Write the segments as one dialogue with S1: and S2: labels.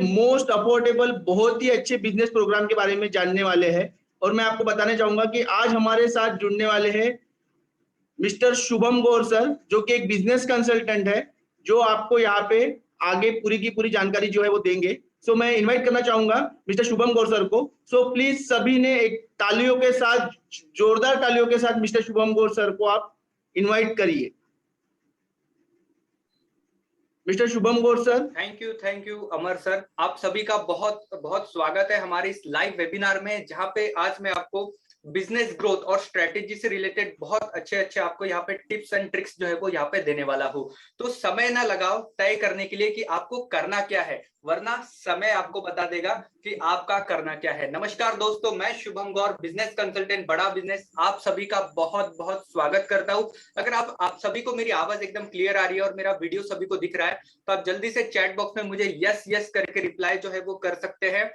S1: Most affordable बहुत ही अच्छे business programme के बारे में जानने वाले हैं। और मैं आपको बताने चाहूंगा कि आज हमारे साथ जुड़ने वाले हैं मिस्टर शुभम गौर सर, जो कि एक बिजनेस कंसल्टेंट है, जो आपको यहाँ पे आगे पूरी की पूरी जानकारी जो है वो देंगे। सो मैं इनवाइट करना चाहूंगा मिस्टर शुभम गौर सर को। सो प्लीज सभी ने एक तालियों के साथ, जोरदार तालियों के साथ मिस्टर शुभम गौर सर को आप इनवाइट करिए। Mister Shubham Gaur sir.
S2: Thank you Amar sir. आप सभी का बहुत बहुत स्वागत है हमारे इस लाइव वेबिनार में, जहां पे आज मैं आपको बिजनेस ग्रोथ और स्ट्रेटेजी से रिलेटेड बहुत अच्छे आपको यहाँ पे टिप्स एंड ट्रिक्स जो है वो यहाँ पे देने वाला हूँ। तो समय ना लगाओ तय करने के लिए कि आपको करना क्या है, वरना समय आपको बता देगा कि आपका करना क्या है। नमस्कार दोस्तों, मैं शुभम गौर, बिजनेस कंसल्टेंट बड़ा बिजनेस, आप सभी का बहुत बहुत स्वागत करता हूँ। अगर आप सभी को मेरी आवाज एकदम क्लियर आ रही है और मेरा वीडियो सभी को दिख रहा है, तो आप जल्दी से चैट बॉक्स में मुझे यस यस करके रिप्लाई जो है वो कर सकते हैं।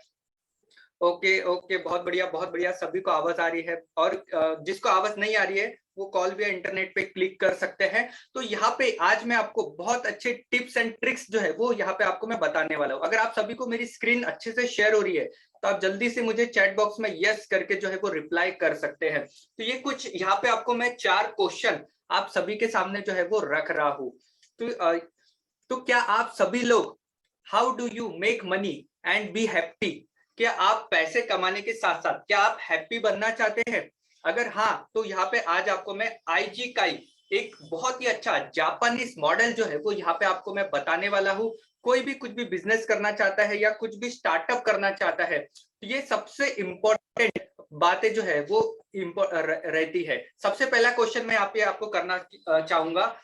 S2: ओके, बहुत बढ़िया, सभी को आवाज आ रही है। और जिसको आवाज नहीं आ रही है वो कॉल भी इंटरनेट पे क्लिक कर सकते हैं। तो यहाँ पे आज मैं आपको बहुत अच्छे टिप्स एंड ट्रिक्स जो है वो यहाँ पे आपको मैं बताने वाला हूँ। अगर आप सभी को मेरी स्क्रीन अच्छे से शेयर हो रही है तो आप जल्दी से मुझे चैट बॉक्स में यस करके जो है वो रिप्लाई कर सकते हैं। तो ये कुछ यहाँ पे आपको मैं 4 क्वेश्चन आप सभी के सामने जो है वो रख रहा हूँ। तो क्या आप सभी लोग, how do you make money and be happy, क्या आप पैसे कमाने के साथ साथ क्या आप हैप्पी बनना चाहते हैं? अगर हाँ, तो यहाँ पे आज आपको मैं आईजी काई एक बहुत ही अच्छा जापानीज मॉडल जो है वो यहाँ पे आपको मैं बताने वाला हूँ। कोई भी कुछ भी बिजनेस करना चाहता है या कुछ भी स्टार्टअप करना चाहता है, तो ये सबसे इंपॉर्टेंट बातें जो है वो रहती है। सबसे पहला क्वेश्चन मैं यहाँ पे आपको करना चाहूंगा,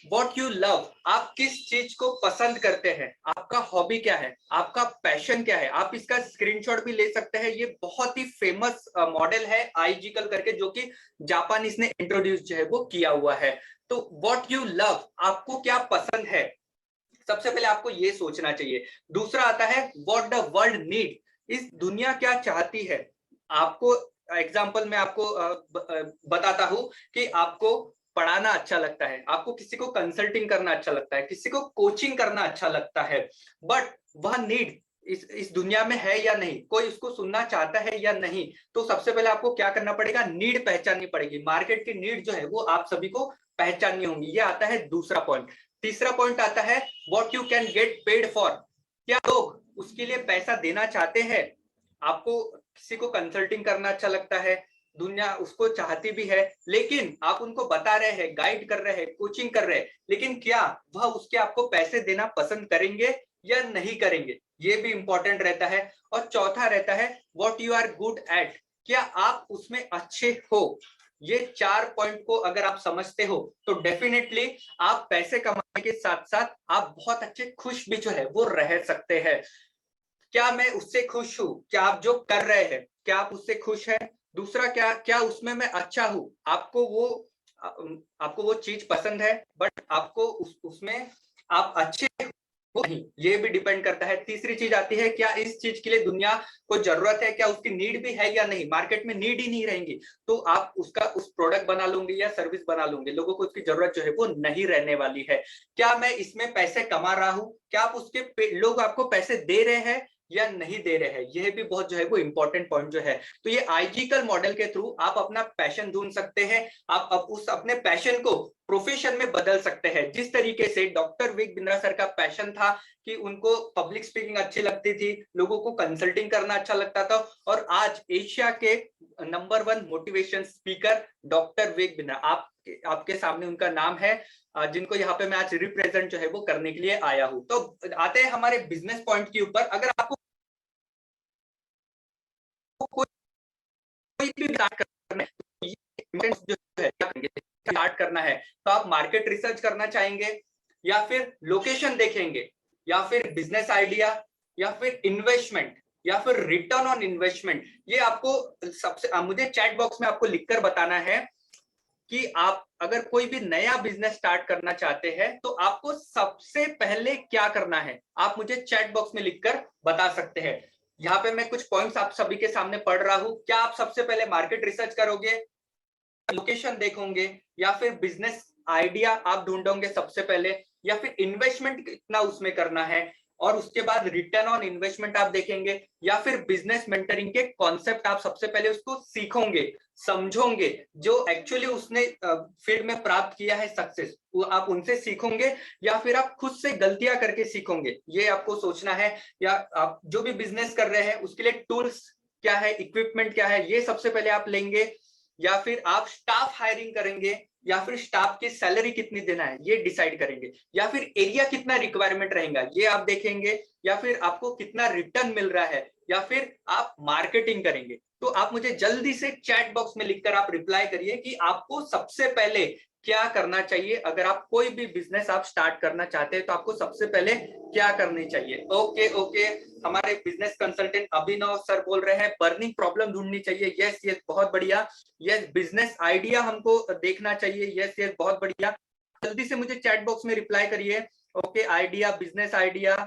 S2: What you love, आप किस चीज को पसंद करते हैं? आपका हॉबी क्या है? आपका पैशन क्या है? आप इसका स्क्रीनशॉट भी ले सकते हैं। ये बहुत ही फेमस मॉडल है आईजीकल करके, जो कि जापानीज ने इंट्रोड्यूस जो है वो किया हुआ है। तो व्हाट यू लव, आपको क्या पसंद है, सबसे पहले आपको ये सोचना चाहिए। दूसरा आता है व्हाट द वर्ल्ड नीड, इस दुनिया क्या चाहती है। आपको एग्जांपल में आपको बताता हूं कि आपको पढ़ाना अच्छा लगता है, आपको किसी को कंसल्टिंग करना अच्छा लगता है, किसी को कोचिंग करना अच्छा लगता है, बट वह नीड इस दुनिया में है या नहीं, कोई उसको सुनना चाहता है या नहीं। तो सबसे पहले आपको क्या करना पड़ेगा, नीड पहचाननी पड़ेगी। मार्केट की नीड जो है वो आप सभी को पहचाननी होगी। ये आता है दूसरा पॉइंट। तीसरा पॉइंट आता है what you can get paid for, क्या लोग उसके लिए पैसा देना चाहते हैं। आपको किसी को कंसल्टिंग करना अच्छा लगता है, दुनिया उसको चाहती भी है, लेकिन आप उनको बता रहे हैं, गाइड कर रहे हैं, कोचिंग कर रहे हैं, लेकिन क्या वह उसके आपको पैसे देना पसंद करेंगे या नहीं करेंगे, ये भी इंपॉर्टेंट रहता है। और चौथा रहता है what you are good at, क्या आप उसमें अच्छे हो। ये 4 पॉइंट को अगर आप समझते हो तो डेफिनेटली आप पैसे कमाने के साथ साथ आप बहुत अच्छे खुश भी जो है वो रह सकते हैं। क्या मैं उससे खुश हूं, क्या आप जो कर रहे हैं क्या आप उससे खुश हैं। दूसरा, क्या उसमें मैं अच्छा हूं, आपको वो चीज पसंद है, बट आपको उसमें आप अच्छे हो नहीं, ये भी डिपेंड करता है। तीसरी चीज आती है क्या इस चीज के लिए दुनिया को जरूरत है, क्या उसकी नीड भी है या नहीं। मार्केट में नीड ही नहीं रहेंगी तो आप उसका उस प्रोडक्ट बना लूंगे या सर्विस बना लूंगे, लोगों को उसकी जरूरत जो है वो नहीं रहने वाली है। क्या मैं इसमें पैसे कमा रहा हूं, क्या आप उसके लोग आपको पैसे दे रहे हैं या नहीं दे रहे हैं, यह भी बहुत जो है वो इंपॉर्टेंट पॉइंट जो है। तो ये आईजीकल मॉडल के थ्रू आप अपना पैशन ढूंढ सकते हैं, आप उस अपने पैशन को प्रोफेशन में बदल सकते हैं। जिस तरीके से डॉक्टर विक बिंद्रा सर का पैशन था कि उनको पब्लिक स्पीकिंग अच्छी लगती थी, लोगों को कंसल्टिंग करना अच्छा लगता था, और आज एशिया के number 1 motivation speaker doctor Vik Bindra आपके सामने उनका नाम है, जिनको यहाँ पे मैं आज रिप्रेजेंट जो है वो करने के लिए आया हूँ। तो आते हैं हमारे बिजनेस पॉइंट के ऊपर। अगर आपको कोई भी स्टार्ट करना है तो आप मार्केट रिसर्च करना चाहेंगे, या फिर लोकेशन देखेंगे, या फिर बिजनेस आइडिया, या फिर इन्वेस्टमेंट, या फिर रिटर्न ऑन इन्वेस्टमेंट। ये आपको सबसे मुझे चैट बॉक्स में आपको लिखकर बताना है कि आप अगर कोई भी नया बिजनेस स्टार्ट करना चाहते हैं तो आपको सबसे पहले क्या करना है, आप मुझे चैट बॉक्स में लिखकर बता सकते हैं। यहाँ पे मैं कुछ पॉइंट्स आप सभी के सामने पढ़ रहा हूं। क्या आप सबसे पहले मार्केट रिसर्च करोगे, लोकेशन देखोगे, या फिर बिजनेस आइडिया आप ढूंढोगे सबसे पहले, या फिर इन्वेस्टमेंट कितना उसमें करना है, और उसके बाद रिटर्न ऑन इन्वेस्टमेंट आप देखेंगे, या फिर बिजनेस मेंटरिंग के कॉन्सेप्ट आप सबसे पहले उसको सीखोगे, समझोगे, जो एक्चुअली उसने फील्ड में प्राप्त किया है सक्सेस, वो आप उनसे सीखोगे, या फिर आप खुद से गलतियां करके सीखोगे, ये आपको सोचना है। या आप जो भी बिजनेस कर रहे हैं उसके लिए टूल्स क्या है, इक्विपमेंट क्या है, ये सबसे पहले आप लेंगे, या फिर आप स्टाफ हायरिंग करेंगे, या फिर स्टाफ की सैलरी कितनी देना है ये डिसाइड करेंगे, या फिर एरिया कितना रिक्वायरमेंट रहेगा ये आप देखेंगे, या फिर आपको कितना रिटर्न मिल रहा है, या फिर आप मार्केटिंग करेंगे। तो आप मुझे जल्दी से चैट बॉक्स में लिखकर आप रिप्लाई करिए कि आपको सबसे पहले क्या करना चाहिए। अगर आप कोई भी बिजनेस आप स्टार्ट करना चाहते हैं तो आपको सबसे पहले क्या करनी चाहिए। ओके ओके, हमारे बिजनेस कंसल्टेंट अभिनव सर बोल रहे हैं बर्निंग प्रॉब्लम ढूंढनी चाहिए। यस यस, बहुत बढ़िया। यस, बिजनेस आइडिया हमको देखना चाहिए। यस यस, बहुत बढ़िया। जल्दी से मुझे चैट बॉक्स में रिप्लाई करिए। Okay, idea, business idea.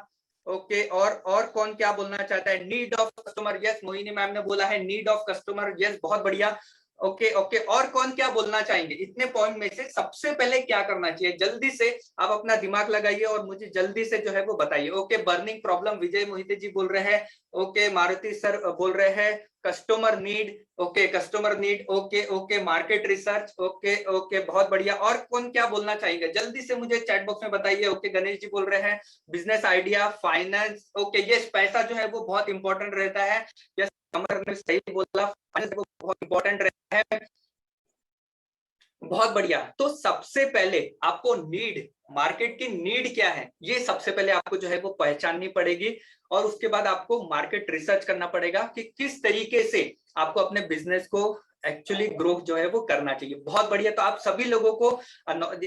S2: Okay, और कौन क्या बोलना चाहता है? Need of customer. Yes, Mohini ma'am ने बोला है नीड ऑफ कस्टमर। यस, बहुत बढ़िया। ओके ओके, और कौन क्या बोलना चाहेंगे? इतने पॉइंट में से सबसे पहले क्या करना चाहिए, जल्दी से आप अपना दिमाग लगाइए और मुझे जल्दी से जो है वो बताइए। ओके, बर्निंग प्रॉब्लम विजय मोहिते जी बोल रहे हैं। ओके, मारुति सर बोल रहे हैं customer need. Okay, customer need. Okay okay, market research. Okay okay, बहुत बढ़िया। और कौन क्या बोलना चाहेंगे जल्दी से मुझे चैट बॉक्स में बताइए। ओके, गणेश जी बोल रहे हैं business idea, finance. Okay, yes, पैसा जो है वो बहुत इंपॉर्टेंट रहता है। यस, कमर ने सही बोला, फाइनेंस वो बहुत इंपॉर्टेंट रहता है। बहुत बढ़िया। तो सबसे पहले आपको नीड, मार्केट की नीड क्या है, ये सबसे पहले आपको जो है वो पहचाननी पड़ेगी, और उसके बाद आपको मार्केट रिसर्च करना पड़ेगा कि किस तरीके से आपको अपने बिजनेस को एक्चुअली ग्रोथ जो है वो करना चाहिए। बहुत बढ़िया। तो आप सभी लोगों को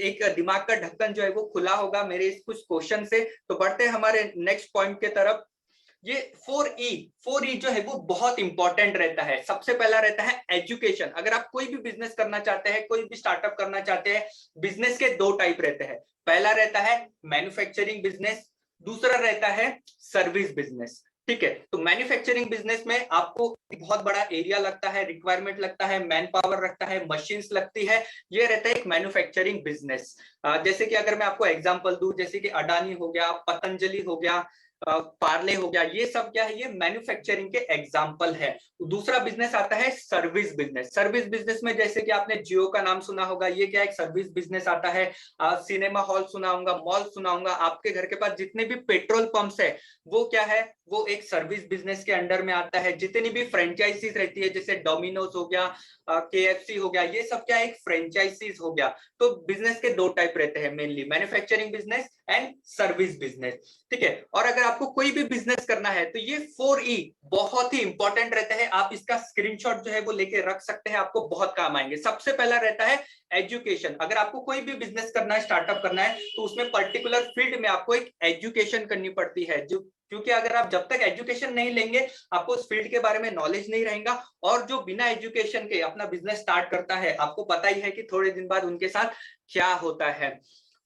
S2: एक दिमाग का ढक्कन जो है वो खुला होगा मेरे इस कुछ क्वेश्चन से। तो बढ़ते हैं हमारे नेक्स्ट पॉइंट के तरफ। ये 4E जो है वो बहुत इंपॉर्टेंट रहता है। सबसे पहला रहता है एजुकेशन। अगर आप कोई भी बिजनेस करना चाहते हैं, कोई भी स्टार्टअप करना चाहते हैं, बिजनेस के दो टाइप रहते हैं। पहला रहता है मैन्युफैक्चरिंग बिजनेस, दूसरा रहता है सर्विस बिजनेस। ठीक है, तो मैन्युफैक्चरिंग बिजनेस में आपको बहुत बड़ा एरिया लगता है, रिक्वायरमेंट लगता है, मैन पावर लगता है, मशीन्स लगती है। ये रहता है एक मैन्युफैक्चरिंग बिजनेस। जैसे कि अगर मैं आपको एग्जांपल दूं, जैसे कि अडानी हो गया, पतंजलि हो गया, पार्ले हो गया, ये सब क्या है, ये मैन्युफैक्चरिंग के एग्जांपल है। दूसरा बिजनेस आता है सर्विस बिजनेस। सर्विस बिजनेस में जैसे कि आपने जियो का नाम सुना होगा, ये क्या एक सर्विस बिजनेस आता है। सिनेमा हॉल सुना होगा, मॉल सुना होगा, आपके घर के पास जितने भी पेट्रोल पंप्स है वो क्या है, वो एक सर्विस बिजनेस के अंडर में आता है। जितनी भी फ्रेंचाइजीज रहती है, जैसे डोमिनोज हो गया, KFC हो गया, ये सब क्या एक फ्रेंचाइजीज हो गया। तो बिजनेस के दो टाइप रहते हैं mainly, manufacturing business and service business. ठीक है, और अगर आपको कोई भी बिजनेस करना है तो ये 4E बहुत ही इंपॉर्टेंट रहता है। आप इसका स्क्रीनशॉट जो है वो लेके रख सकते हैं, आपको बहुत काम आएंगे। सबसे पहला रहता है एजुकेशन। अगर आपको कोई भी बिजनेस करना है, स्टार्टअप करना है, तो उसमें पर्टिकुलर फील्ड में आपको एक एजुकेशन करनी पड़ती है, जो क्योंकि अगर आप जब तक एजुकेशन नहीं लेंगे, आपको उस फील्ड के बारे में नॉलेज नहीं रहेगा। और जो बिना एजुकेशन के अपना बिजनेस स्टार्ट करता है, आपको पता ही है कि थोड़े दिन बाद उनके साथ क्या होता है।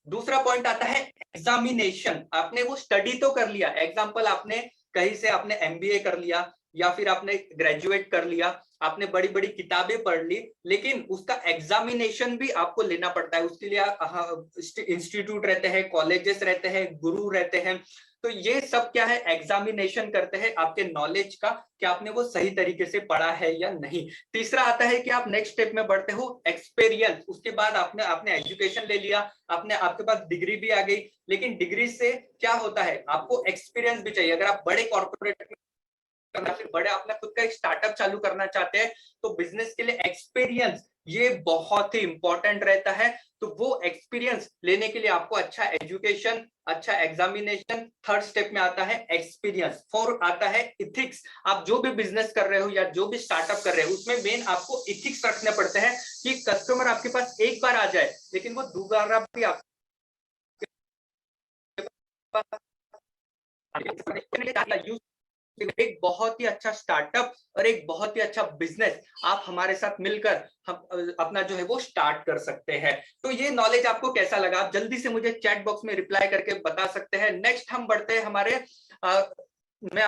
S2: दूसरा पॉइंट आता है एग्जामिनेशन। आपने वो स्टडी तो कर लिया, एग्जाम्पल आपने कहीं से आपने MBA कर लिया, या फिर आपने ग्रेजुएट कर लिया, आपने बड़ी बड़ी किताबें पढ़ ली, लेकिन उसका एग्जामिनेशन भी आपको लेना पड़ता है। उसके लिए इंस्टीट्यूट रहते हैं, कॉलेजेस रहते हैं, गुरु रहते हैं। तो ये सब क्या है, एग्जामिनेशन करते हैं आपके नॉलेज का, कि आपने वो सही तरीके से पढ़ा है या नहीं। तीसरा आता है कि आप नेक्स्ट स्टेप में बढ़ते हो, एक्सपीरियंस। उसके बाद आपने एजुकेशन ले लिया, आपके पास डिग्री भी आ गई, लेकिन डिग्री से क्या होता है, आपको एक्सपीरियंस भी चाहिए। अगर आप बड़े कॉर्पोरेट करना, फिर बड़े अपना खुद का एक स्टार्टअप चालू करना चाहते हैं, तो बिजनेस के लिए एक्सपीरियंस ये बहुत ही इंपॉर्टेंट रहता है। तो वो एक्सपीरियंस लेने के लिए आपको अच्छा एजुकेशन, अच्छा एग्जामिनेशन। थर्ड स्टेप में आता है एक्सपीरियंस। फोर्थ आता है इथिक्स। आप जो भी बिजनेस कर रहे हो या जो भी स्टार्टअप कर रहे हो, उसमें मेन आपको इथिक्स रखने पड़ते हैं कि कस्टमर आपके पास एक बार आ जाए, लेकिन वो दोबारा भी आपके पास एक बहुत ही अच्छा स्टार्टअप और एक बहुत ही अच्छा बिजनेस आप हमारे साथ मिलकर हम अपना जो है वो स्टार्ट कर सकते हैं। तो ये नॉलेज आपको कैसा लगा, आप जल्दी से मुझे चैट बॉक्स में रिप्लाई करके बता सकते हैं। नेक्स्ट हम बढ़ते हैं हमारे मैं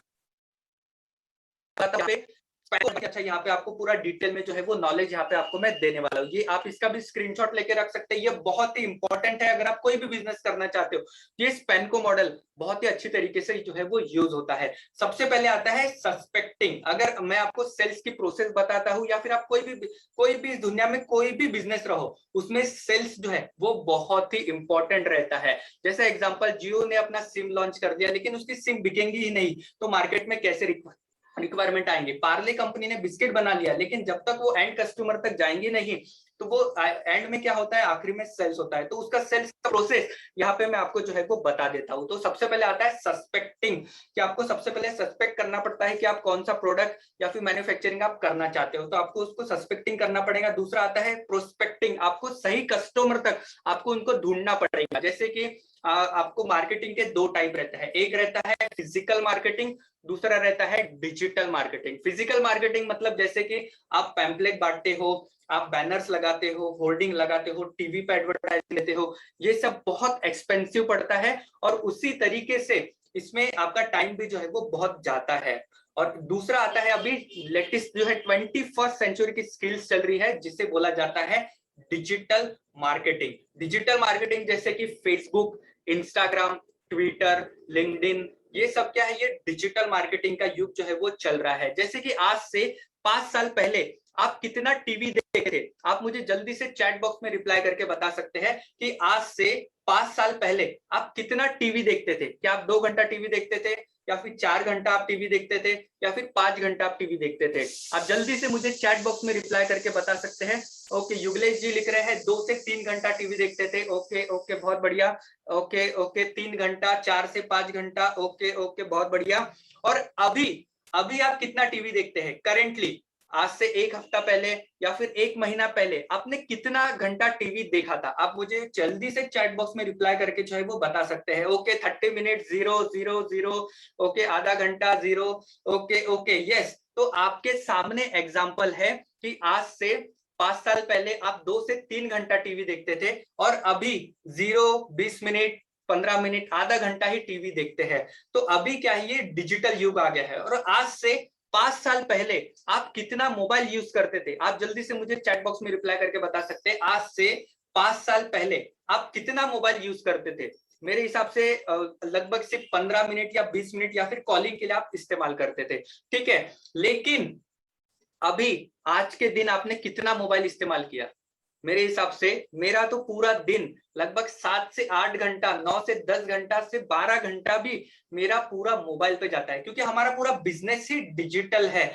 S2: अच्छा यहाँ पे आपको पूरा डिटेल में जो है वो नॉलेज यहाँ पे आपको मैं देने वाला हूँ। ये आप इसका भी स्क्रीनशॉट लेके रख सकते हैं, ये बहुत ही इंपॉर्टेंट है अगर आप कोई भी बिजनेस करना चाहते हो। ये स्पेनको मॉडल बहुत ही अच्छी तरीके से जो है वो यूज होता है। सबसे पहले आता है सस्पेक्टिंग। अगर मैं आपको सेल्स की प्रोसेस बताता हूँ या फिर आप कोई भी इस दुनिया में कोई भी बिजनेस रहो, उसमें सेल्स जो है वो बहुत ही इंपॉर्टेंट रहता है। जैसे एग्जांपल, जियो ने अपना सिम लॉन्च कर दिया लेकिन उसकी सिम बिकेंगी ही नहीं, तो मार्केट में कैसे रिक्वायरमेंट आएंगे। पार्ले कंपनी ने बिस्किट बना लिया लेकिन जब तक वो एंड कस्टमर तक जाएंगे नहीं, तो वो एंड में क्या होता है, आखिरी में सेल्स होता है। तो उसका सेल्स का प्रोसेस यहाँ पे मैं आपको जो है वो बता देता हूँ। तो सबसे पहले आता है सस्पेक्टिंग, कि आपको सबसे पहले सस्पेक्ट करना पड़ता है कि आप कौन सा प्रोडक्ट या फिर मैन्युफैक्चरिंग आप करना चाहते हो, तो आपको उसको सस्पेक्टिंग करना पड़ेगा। दूसरा आता है प्रोस्पेक्टिंग, आपको सही कस्टमर तक आपको उनको ढूंढना पड़ेगा। जैसे कि आपको मार्केटिंग के दो टाइप रहता है, एक रहता है फिजिकल मार्केटिंग, दूसरा रहता है डिजिटल मार्केटिंग। फिजिकल मार्केटिंग मतलब जैसे कि आप पैम्पलेट बांटते हो, आप बैनर्स लगाते हो, होर्डिंग लगाते हो, टीवी पे एडवर्टाइज लेते हो, ये सब बहुत एक्सपेंसिव पड़ता है और उसी तरीके से इसमें आपका टाइम भी जो है वो बहुत जाता है। और दूसरा आता है अभी लेटेस्ट जो है 21st सेंचुरी की स्किल्स चल रही है, जिसे बोला जाता है डिजिटल मार्केटिंग। डिजिटल मार्केटिंग जैसे कि फेसबुक, इंस्टाग्राम, ट्विटर, लिंक्डइन, ये सब क्या है, ये डिजिटल मार्केटिंग का युग जो है वो चल रहा है। जैसे कि आज से 5 साल पहले आप कितना टीवी देखते थे, आप मुझे जल्दी से चैट बॉक्स में रिप्लाई करके बता सकते हैं कि आज से 5 साल पहले आप कितना टीवी देखते थे। क्या आप 2 घंटा टीवी देखते थे, या फिर 4 घंटा आप टीवी देखते थे, या फिर 5 घंटा आप टीवी देखते थे? आप जल्दी से मुझे चैट बॉक्स में रिप्लाई करके बता सकते हैं। ओके, युगलेश जी लिख रहे हैं 2 से 3 घंटा टीवी देखते थे। ओके ओके, बहुत बढ़िया। ओके ओके, 3 घंटा, 4 से 5 घंटा। ओके ओके, बहुत बढ़िया। और अभी अभी आप कितना टीवी देखते हैं करेंटली? आज से 1 हफ्ता पहले या फिर 1 महीना पहले आपने कितना घंटा टीवी देखा था? आप मुझे जल्दी से चैट बॉक्स में रिप्लाई करके जो है वो बता सकते हैं। Okay, 30 minute 0 0 0। ओके, आधा घंटा 0। Okay okay, yes. तो आपके सामने एग्जाम्पल है कि आज से 5 साल पहले आप 2 से 3 घंटा टीवी देखते थे और अभी 0, 20 मिनट, 15 मिनट, आधा घंटा ही टीवी देखते हैं। तो अभी क्या है, ये डिजिटल युग आ गया है। और आज से 5 साल पहले आप कितना मोबाइल यूज करते थे? आप जल्दी से मुझे चैट बॉक्स में रिप्लाई करके बता सकते हैं, आज से 5 साल पहले आप कितना मोबाइल यूज करते थे? मेरे हिसाब से लगभग सिर्फ 15 मिनट या 20 मिनट, या फिर कॉलिंग के लिए आप इस्तेमाल करते थे, ठीक है। लेकिन अभी आज के दिन आपने कितना मोबाइल इस्तेमाल किया? मेरे हिसाब से मेरा तो पूरा दिन लगभग 7 से 8 घंटा, 9 से 10 घंटा से 12 घंटा भी मेरा पूरा मोबाइल पे जाता है, क्योंकि हमारा पूरा बिजनेस ही डिजिटल है।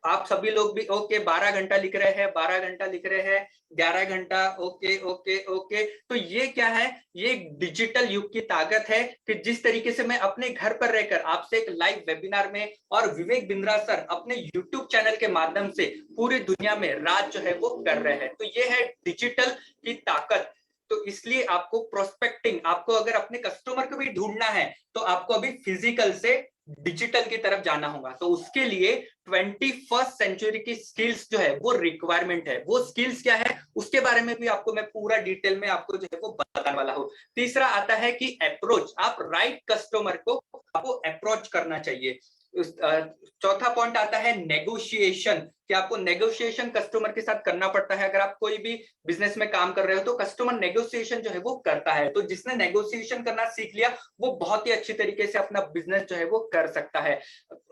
S2: आप सभी लोग भी ओके 12 घंटा लिख रहे हैं, 12 घंटा लिख रहे हैं, 11 घंटा। ओके ओके ओके, तो ये क्या है, ये डिजिटल युग की ताकत है कि जिस तरीके से मैं अपने घर पर रहकर आपसे एक लाइव वेबिनार में, और विवेक बिंद्रा सर अपने यूट्यूब चैनल के माध्यम से पूरी दुनिया में राज जो है वो कर रहे हैं। तो ये है डिजिटल की ताकत। तो इसलिए आपको प्रोस्पेक्टिंग, आपको अगर अपने कस्टमर को भी ढूंढना है तो आपको अभी फिजिकल से डिजिटल की तरफ जाना होगा। तो उसके लिए 21st सेंचुरी की स्किल्स जो है वो रिक्वायरमेंट है। वो स्किल्स क्या है उसके बारे में भी आपको मैं पूरा डिटेल में आपको जो है वो बताने वाला हूँ। तीसरा आता है कि अप्रोच, आप राइट कस्टमर को आपको अप्रोच करना चाहिए। चौथा पॉइंट आता है नेगोशिएशन, कि आपको नेगोशिएशन कस्टमर के साथ करना पड़ता है। अगर आप कोई भी बिजनेस में काम कर रहे हो तो कस्टमर नेगोशिएशन जो है वो करता है। तो जिसने नेगोशिएशन करना सीख लिया वो बहुत ही अच्छी तरीके से अपना बिजनेस जो है वो कर सकता है।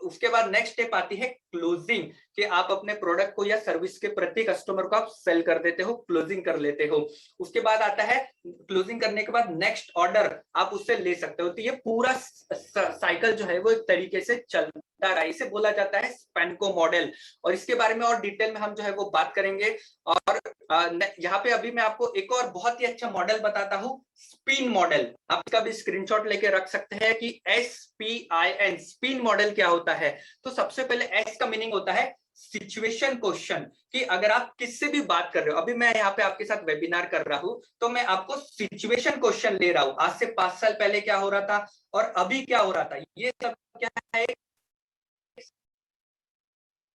S2: उसके बाद नेक्स्ट स्टेप आती है क्लोजिंग, कि आप अपने प्रोडक्ट को या सर्विस के प्रति कस्टमर को आप सेल कर देते हो, क्लोजिंग कर लेते हो। उसके बाद आता है क्लोजिंग करने के बाद नेक्स्ट ऑर्डर आप उससे ले सकते हो। तो ये पूरा साइकिल जो है वो एक तरीके से चलता रहा, इसे बोला जाता है स्पेनको मॉडल। और इसके बारे में और डिटेल में हम जो है वो बात करेंगे। और यहाँ पे अभी मैं आपको एक और बहुत ही अच्छा मॉडल बताता हूँ, स्पिन मॉडल। आप इसका भी स्क्रीनशॉट लेके रख सकते हैं कि SPIN, स्पिन मॉडल क्या होता है। तो सबसे पहले S का मीनिंग होता है सिचुएशन क्वेश्चन, कि अगर आप किससे भी बात कर रहे हो, अभी मैं यहाँ पे आपके साथ वेबिनार कर रहा हूं तो मैं आपको सिचुएशन क्वेश्चन ले रहा हूं, आज से 5 साल पहले क्या हो रहा था और अभी क्या हो रहा था, ये सब क्या है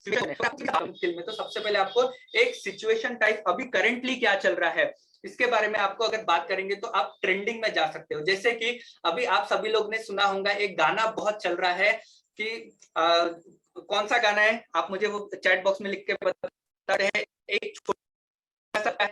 S2: में। तो सबसे पहले आपको एक सिचुएशन टाइप, अभी करेंटली क्या चल रहा है इसके बारे में आपको अगर बात करेंगे तो आप ट्रेंडिंग में जा सकते हो। जैसे कि अभी आप सभी लोग ने सुना होगा, एक गाना बहुत चल रहा है, कि कौन सा गाना है, आप मुझे वो चैट बॉक्स में लिख के बता रहे हैं। एक छोटा सा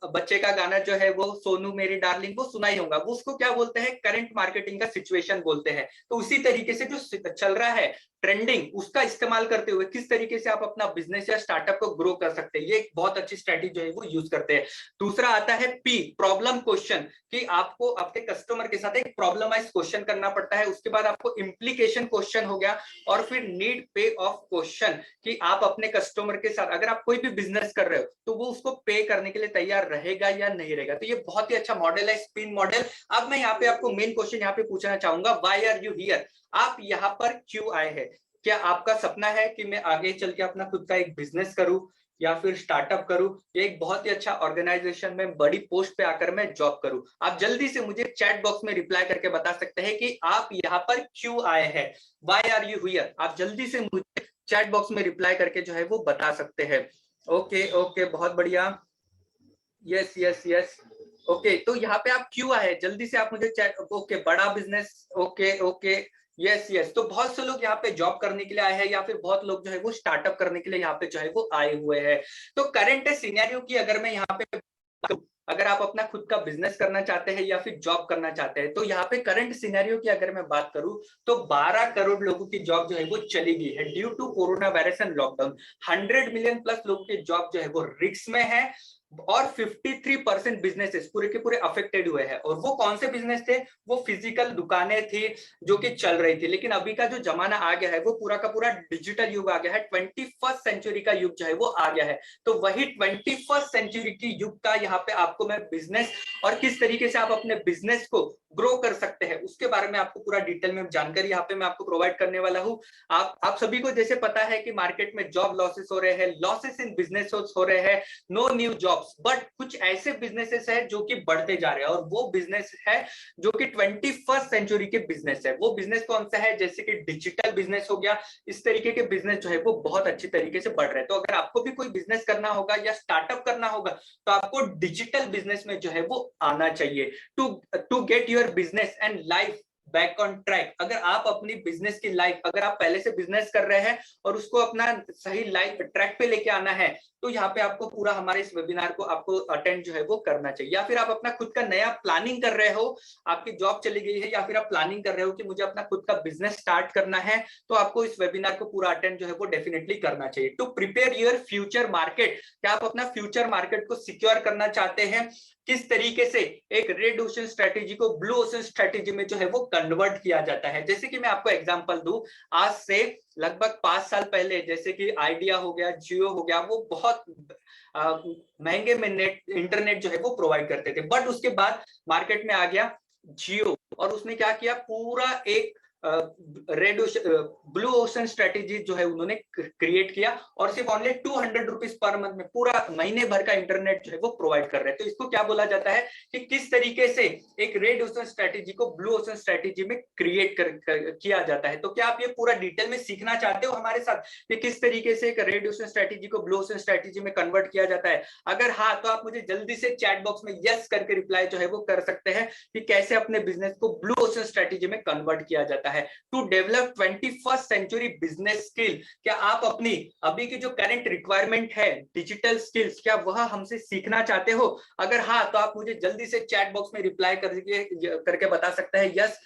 S2: बच्चे का गाना जो है वो सोनू मेरी डार्लिंग, वो सुना ही होगा, वो उसको क्या बोलते हैं, करंट मार्केटिंग का सिचुएशन बोलते हैं। तो उसी तरीके से जो चल रहा है ट्रेंडिंग, उसका इस्तेमाल करते हुए किस तरीके से आप अपना बिजनेस या स्टार्टअप को ग्रो कर सकते हैं, ये एक बहुत अच्छी स्ट्रेटेजी जो है वो यूज करते हैं। दूसरा आता है पी, प्रॉब्लम क्वेश्चन, कि आपको आपके कस्टमर के साथ एक प्रॉब्लमाइज क्वेश्चन करना पड़ता है। उसके बाद आपको इम्प्लीकेशन क्वेश्चन हो गया, और फिर नीड पे ऑफ क्वेश्चन, कि आप अपने कस्टमर के साथ अगर आप कोई भी बिजनेस कर रहे हो तो वो उसको पे करने के लिए तैयार रहेगा या नहीं रहेगा। तो ये बहुत ही अच्छा मॉडल है, स्पिन मॉडल। अब मैं यहाँ पे आपको मेन क्वेश्चन यहाँ पे पूछना चाहूंगा, व्हाई आर यू हियर, आप यहाँ पर क्यों आए हैं? क्या आपका सपना है कि मैं आगे चल के अपना खुद का एक बिजनेस करूं या फिर स्टार्टअप करूं, या एक बहुत ही अच्छा ऑर्गेनाइजेशन में बड़ी पोस्ट पे आकर मैं जॉब करूं? आप जल्दी से मुझे चैट बॉक्स में रिप्लाई करके बता सकते हैं कि आप यहाँ पर क्यों आए हैं, व्हाई आर यू हियर। आप जल्दी से मुझे चैट बॉक्स में रिप्लाई करके जो है वो बता सकते हैं। ओके ओके, बहुत बढ़िया, यस यस यस। ओके, तो यहाँ पे आप क्यों आए, जल्दी से आप मुझे चैट, ओके, बड़ा business, okay okay, yes yes. तो बहुत से लोग यहाँ पे जॉब करने के लिए आए हैं, या फिर बहुत लोग जो है वो स्टार्टअप करने के लिए यहाँ पे जो है वो आए हुए हैं। तो करंट सिनेरियो की अगर मैं यहाँ पे, अगर आप अपना खुद का बिजनेस करना चाहते हैं या फिर जॉब करना चाहते हैं, तो यहाँ पे करंट सिनेरियो की अगर मैं बात करूं तो 12 करोड़ लोगों की जॉब जो है वो चली गई है due to coronavirus and lockdown. 100 million plus लोगों की जॉब जो है वो रिस्क में है, और 53% बिजनेसेस पूरे के पूरे अफेक्टेड हुए हैं। और वो कौन से बिजनेस थे, वो फिजिकल दुकानें थी जो कि चल रही थी। लेकिन अभी का जो जमाना आ गया है वो पूरा का पूरा डिजिटल युग आ गया है, 21st सेंचुरी का युग जो है वो आ गया है। तो वही 21st सेंचुरी की युग का यहाँ पे आपको मैं बिजनेस और किस तरीके से आप अपने बिजनेस को ग्रो कर सकते हैं उसके बारे में आपको पूरा डिटेल में जानकारी यहाँ पे मैं आपको प्रोवाइड करने वाला हूँ। आप सभी को जैसे पता है कि मार्केट में जॉब लॉसेस हो रहे हैं, लॉसेस इन बिजनेस हो रहे हैं, नो न्यू जॉब्स, बट कुछ ऐसे बिजनेसेस है जो कि बढ़ते जा रहे हैं, और वो बिजनेस है जो कि 21st सेंचुरी के बिजनेस है। वो बिजनेस कौन सा है, जैसे कि डिजिटल बिजनेस हो गया, इस तरीके के बिजनेस जो है वो बहुत अच्छी तरीके से बढ़ रहे हैं। तो अगर आपको भी कोई बिजनेस करना होगा या स्टार्टअप करना होगा तो आपको डिजिटल बिजनेस में जो है वो आना चाहिए, to get your business and life back on track. अगर आप अपनी बिजनेस की लाइफ, अगर आप पहले से बिजनेस कर रहे हैं और उसको अपना सही लाइफ ट्रैक पे लेके आना है, तो यहाँ पे आपको पूरा हमारे इस वेबिनार को आपको अटेंड जो है वो करना चाहिए। या फिर आप अपना खुद का नया प्लानिंग कर रहे हो, आपकी जॉब चली गई है, या फिर आप प्लानिंग कर रहे हो कि मुझे अपना खुद का बिजनेस स्टार्ट करना है, तो आपको इस वेबिनार को पूरा अटेंड जो है वो डेफिनेटली करना चाहिए। To prepare your future market, क्या आप अपना फ्यूचर मार्केट को सिक्योर करना चाहते हैं, किस तरीके से एक रेड ओशन स्ट्रेटेजी को ब्लू ओशन स्ट्रेटेजी में जो है वो कन्वर्ट किया जाता है। जैसे कि मैं आपको एग्जांपल दूं, आज से लगभग 5 साल पहले जैसे कि आइडिया हो गया, जियो हो गया, वो बहुत महंगे में नेट इंटरनेट जो है वो प्रोवाइड करते थे। बट उसके बाद मार्केट में आ गया जियो, और उसने क्या किया, पूरा एक रेड ब्लू ओशन स्ट्रेटेजी जो है उन्होंने क्रिएट किया, और सिर्फ ऑनली 200 रुपीज पर मंथ में पूरा महीने भर का इंटरनेट जो है वो प्रोवाइड कर रहे हैं। तो इसको क्या बोला जाता है कि किस तरीके से एक रेड ओशन स्ट्रेटेजी को ब्लू ओशन स्ट्रेटेजी में क्रिएट किया जाता है। तो क्या आप ये पूरा डिटेल में सीखना चाहते हो हमारे साथ कि किस तरीके से एक रेड ओशन स्ट्रेटेजी को ब्लू ओशन स्ट्रेटेजी में कन्वर्ट किया जाता है? अगर हाँ, तो आप मुझे जल्दी से चैट बॉक्स में यस करके रिप्लाई जो है वो कर सकते हैं कि कैसे अपने बिजनेस को ब्लू ओशन स्ट्रेटेजी में कन्वर्ट किया जाता है। To develop 21st century business skill, क्या आप अपनी अभी की जो करंट रिक्वायरमेंट है डिजिटल स्किल्स, क्या वह हमसे सीखना चाहते हो? अगर हाँ, तो आप मुझे जल्दी से चैट बॉक्स में रिप्लाई करके बता सकते हैं यस,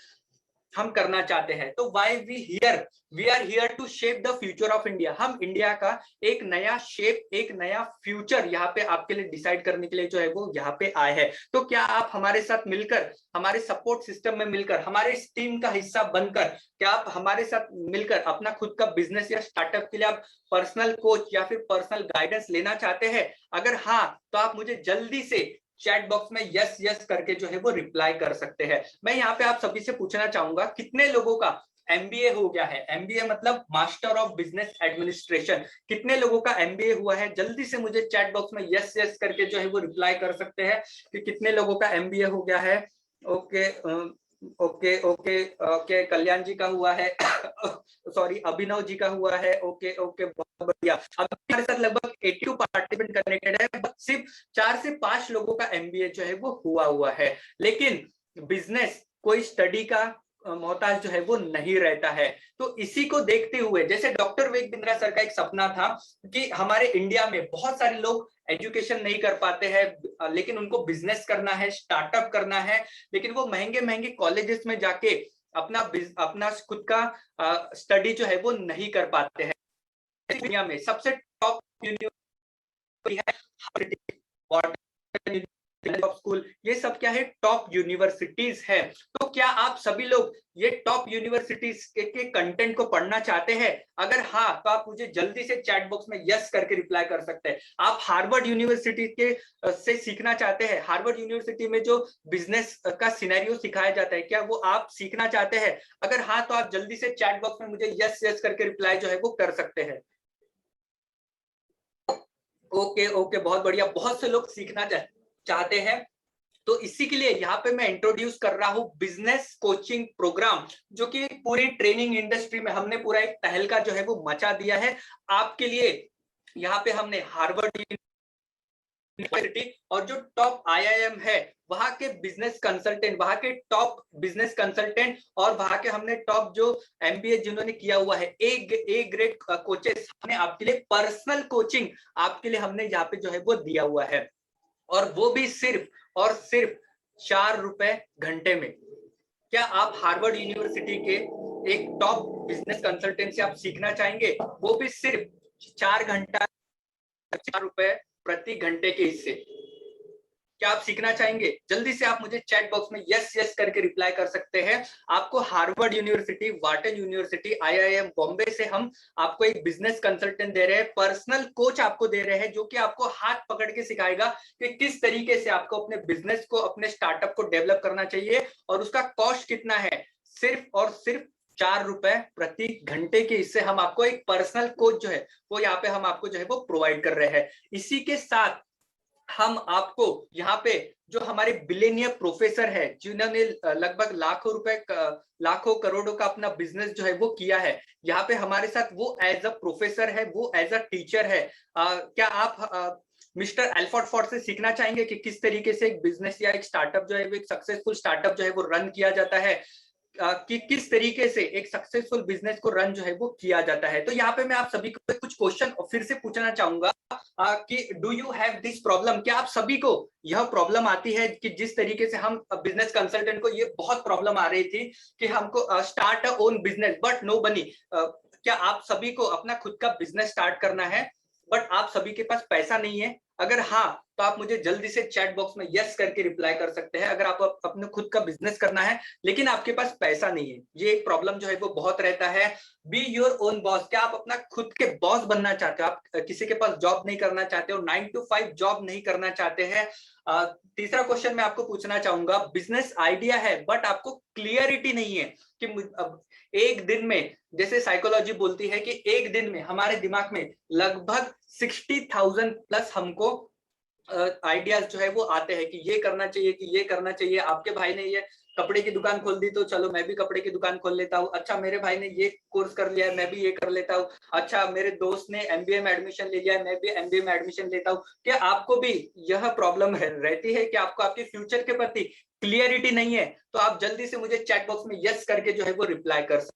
S2: हम करना चाहते हैं। तो why we are here to shape the future of India. हम इंडिया का एक नया शेप, एक नया फ्यूचर यहाँ पे आपके लिए डिसाइड करने के लिए जो है वो यहाँ पे आए हैं। तो क्या आप हमारे साथ मिलकर, हमारे सपोर्ट सिस्टम में मिलकर, हमारे इस टीम का हिस्सा बनकर, क्या आप हमारे साथ मिलकर अपना खुद का बिजनेस या स्टार्टअप के लिए आप पर्सनल कोच या फिर पर्सनल गाइडेंस लेना चाहते हैं? अगर हाँ, तो आप मुझे जल्दी से चैट बॉक्स में यस यस करके जो है वो रिप्लाई कर सकते हैं। मैं यहाँ पे आप सभी से पूछना चाहूंगा, कितने लोगों का एमबीए हो गया है? एमबीए मतलब मास्टर ऑफ बिजनेस एडमिनिस्ट्रेशन। कितने लोगों का एमबीए हुआ है? जल्दी से मुझे चैट बॉक्स में यस यस करके जो है वो रिप्लाई कर सकते हैं कि कितने लोगों का एमबीए हो गया है। ओके ओके ओके ओके, कल्याण जी का हुआ है सॉरी, अभिनव जी का हुआ है। ओके ओके, बहुत बढ़िया। अब हमारे साथ लगभग 82 पार्टिसिपेंट कनेक्टेड है, बस सिर्फ 4 से 5 लोगों का एमबीए जो है वो हुआ है। लेकिन बिजनेस कोई स्टडी का मोहताज जो है वो नहीं रहता है। तो इसी को देखते हुए जैसे डॉक्टर विवेक बिंद्रा सर का एक सपना था कि हमारे इंडिया में बहुत सारे लोग एजुकेशन नहीं कर पाते हैं, लेकिन उनको बिजनेस करना है, स्टार्टअप करना है, लेकिन वो महंगे महंगे कॉलेजेस में जाके अपना अपना खुद का स्टडी जो है वो नहीं कर पाते हैं। दुनिया में सबसे टॉप यूनिवर्सिटी है स्कूल, ये सब क्या है, टॉप यूनिवर्सिटीज है। तो क्या आप सभी लोग ये टॉप यूनिवर्सिटीज के कंटेंट को पढ़ना चाहते हैं? अगर हाँ, तो आप मुझे जल्दी से चैट बॉक्स में यस करके रिप्लाई कर सकते हैं। आप हार्वर्ड यूनिवर्सिटी के से सीखना चाहते हैं? हार्वर्ड यूनिवर्सिटी में जो बिजनेस का सिनेरियो सिखाया जाता है, क्या वो आप सीखना चाहते हैं? अगर हाँ, तो आप जल्दी से चैट बॉक्स में मुझे यस यस करके रिप्लाई जो है वो कर सकते हैं। ओके ओके, बहुत बढ़िया, बहुत से लोग सीखना चाहते हैं। तो इसी के लिए यहाँ पे मैं इंट्रोड्यूस कर रहा हूँ बिजनेस कोचिंग प्रोग्राम, जो कि पूरी ट्रेनिंग इंडस्ट्री में हमने पूरा एक तहलका जो है वो मचा दिया है आपके लिए। यहाँ पे हमने हार्वर्ड यूनिवर्सिटी और जो टॉप आईआईएम है वहां के बिजनेस कंसल्टेंट, वहां के टॉप बिजनेस कंसल्टेंट और वहां के हमने टॉप जो एमबीए जिन्होंने किया हुआ है, ए ग्रेड कोचेस हमने आपके लिए पर्सनल कोचिंग आपके लिए हमने यहाँ पे जो है वो दिया हुआ है, और वो भी सिर्फ और सिर्फ 4 रुपए घंटे में। क्या आप हार्वर्ड यूनिवर्सिटी के एक टॉप बिजनेस कंसल्टेंट से आप सीखना चाहेंगे? वो भी सिर्फ 4 घंटा, 4 रुपए प्रति घंटे के हिस्से। क्या आप सीखना चाहेंगे? जल्दी से आप मुझे चैट बॉक्स में यस यस करके रिप्लाई कर सकते हैं। आपको Harvard University, Wharton University, IIM Bombay से हम आपको एक बिजनेस कंसल्टेंट दे रहे हैं, पर्सनल कोच आपको दे रहे हैं, जो कि आपको हाथ पकड़ के सिखाएगा कि किस तरीके से आपको अपने बिजनेस को, अपने स्टार्टअप को डेवलप करना चाहिए, और उसका कॉस्ट कितना है, सिर्फ और सिर्फ 4 रुपए प्रति घंटे के। इससे हम आपको एक पर्सनल कोच जो है वो यहाँ पे हम आपको जो है वो प्रोवाइड कर रहे हैं। इसी के साथ हम आपको यहाँ पे जो हमारे बिलियनियर प्रोफेसर है, जिन्होंने लगभग लाखों रुपए, लाखों करोड़ों का अपना बिजनेस जो है वो किया है, यहाँ पे हमारे साथ वो एज अ प्रोफेसर है, वो एज अ टीचर है। क्या आप मिस्टर एल्फर्ड फॉर्ड से सीखना चाहेंगे कि किस तरीके से एक बिजनेस या एक स्टार्टअप जो है वो, एक सक्सेसफुल स्टार्टअप जो है वो रन किया जाता है, कि किस तरीके से एक सक्सेसफुल बिजनेस को रन जो है वो किया जाता है? तो यहाँ पे मैं आप सभी को कुछ क्वेश्चन फिर से पूछना चाहूंगा कि do you have this problem? क्या आप सभी को यह प्रॉब्लम आती है कि जिस तरीके से हम बिजनेस कंसल्टेंट को ये बहुत प्रॉब्लम आ रही थी कि हमको start a own business but no money? क्या आप सभी को अपना खुद का बिजनेस स्टार्ट करना है बट आप सभी के पास पैसा नहीं है? अगर हाँ, तो आप मुझे जल्दी से चैट बॉक्स में यस करके रिप्लाई कर सकते हैं। अगर आप अपने खुद का बिजनेस करना है लेकिन आपके पास पैसा नहीं है, ये एक प्रॉब्लम जो है वो बहुत रहता है। बी योर ओन बॉस, क्या आप अपना खुद के बॉस बनना चाहते हो? आप किसी के पास जॉब नहीं करना चाहते हो, 9 to 5 जॉब नहीं करना चाहते हैं? तीसरा क्वेश्चन मैं आपको पूछना चाहूंगा, बिजनेस आइडिया है बट आपको क्लियरिटी नहीं है कि अब एक दिन में, जैसे साइकोलॉजी बोलती है कि एक दिन में हमारे दिमाग में लगभग 60,000 प्लस हमको आइडियाज जो है वो आते हैं कि ये करना चाहिए, कि ये करना चाहिए। आपके भाई ने ये कपड़े की दुकान खोल दी तो चलो मैं भी कपड़े की दुकान खोल लेता हूँ। अच्छा, मेरे भाई ने ये कोर्स कर लिया है, मैं भी ये कर लेता हूँ। अच्छा, मेरे दोस्त ने एमबीए में एडमिशन ले लिया है, मैं भी एमबीए में एडमिशन लेता हूँ। क्या आपको भी यह प्रॉब्लम रहती है कि आपको आपके फ्यूचर के प्रति क्लियरिटी नहीं है? तो आप जल्दी से मुझे चैट बॉक्स में यस करके जो है वो रिप्लाई कर सकते हैं।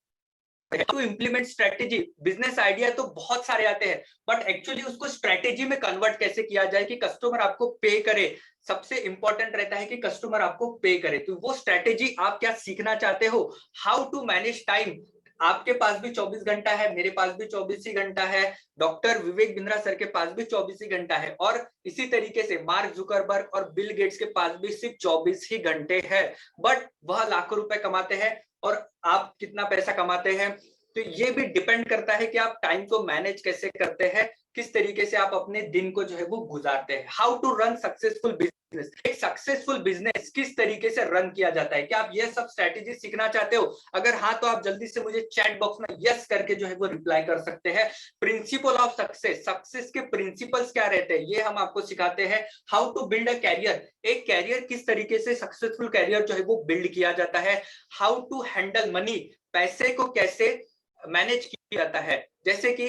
S2: To implement strategy, business idea तो बहुत सारे आते हैं बट एक्चुअली उसको स्ट्रेटेजी में कन्वर्ट कैसे किया जाए कि कस्टमर आपको पे करे। सबसे इंपॉर्टेंट रहता है कि कस्टमर आपको पे करे, तो वो स्ट्रेटेजी आप क्या सीखना चाहते हो? How to manage time. आपके पास भी 24 घंटा है, मेरे पास भी 24 ही घंटा है, डॉक्टर विवेक बिंद्रा सर के पास भी 24 ही घंटा है, और इसी तरीके से मार्क जुकरबर्ग और बिल गेट्स के पास भी सिर्फ 24 ही घंटे हैं, बट वह लाखों रुपए कमाते हैं और आप कितना पैसा कमाते हैं। तो ये भी डिपेंड करता है कि आप टाइम को मैनेज कैसे करते हैं, किस तरीके से आप अपने दिन को जो है वो गुजारते हैं। How to run successful business, एक सक्सेसफुल बिजनेस किस तरीके से रन किया जाता है, क्या आप ये सब स्ट्रेटेजी सीखना चाहते हो? अगर हाँ, तो आप जल्दी से मुझे चैट बॉक्स में यस करके जो है वो रिप्लाई कर सकते हैं। प्रिंसिपल ऑफ सक्सेस, सक्सेस के प्रिंसिपल्स क्या रहते हैं ये हम आपको सिखाते हैं। How to build a career, एक कैरियर किस तरीके से, सक्सेसफुल कैरियर जो है वो बिल्ड किया जाता है। हाउ टू हैंडल मनी, पैसे को कैसे मैनेज किया जाता है। जैसे कि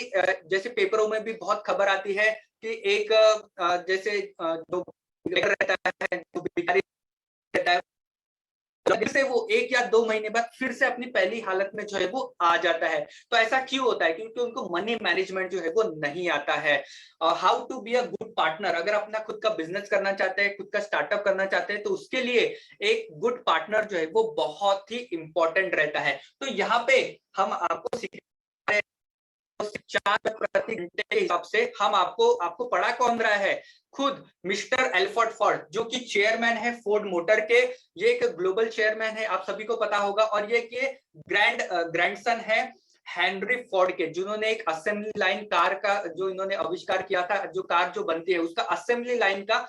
S2: जैसे पेपरों में भी बहुत खबर आती है कि एक जैसे जो रहता है, जो भिखारी रहता है, फिर से वो 1 या 2 महीने बाद फिर से अपनी पहली हालत में जो है वो आ जाता है। तो ऐसा क्यों होता है? क्योंकि उनको मनी मैनेजमेंट जो है वो नहीं आता है। How to be a good partner, अगर अपना खुद का बिजनेस करना चाहते हैं, खुद का स्टार्टअप करना चाहते हैं, तो उसके लिए एक गुड पार्टनर जो है वो बहुत ही इंपॉर्टेंट रहता है। तो यहाँ पे हम आपको 4 प्रति घंटे के हिसाब से हम आपको पढ़ा कौन रहा है? खुद मिस्टर एल्फ्रेड फोर्ड, जो कि चेयरमैन है फोर्ड मोटर के। ये एक ग्लोबल चेयरमैन है, आप सभी को पता होगा। और ये ग्रैंडसन है हेनरी फोर्ड के, जिन्होंने एक असेंबली लाइन कार का जो इन्होंने आविष्कार किया था, जो कार जो बनती है उसका असेंबली लाइन का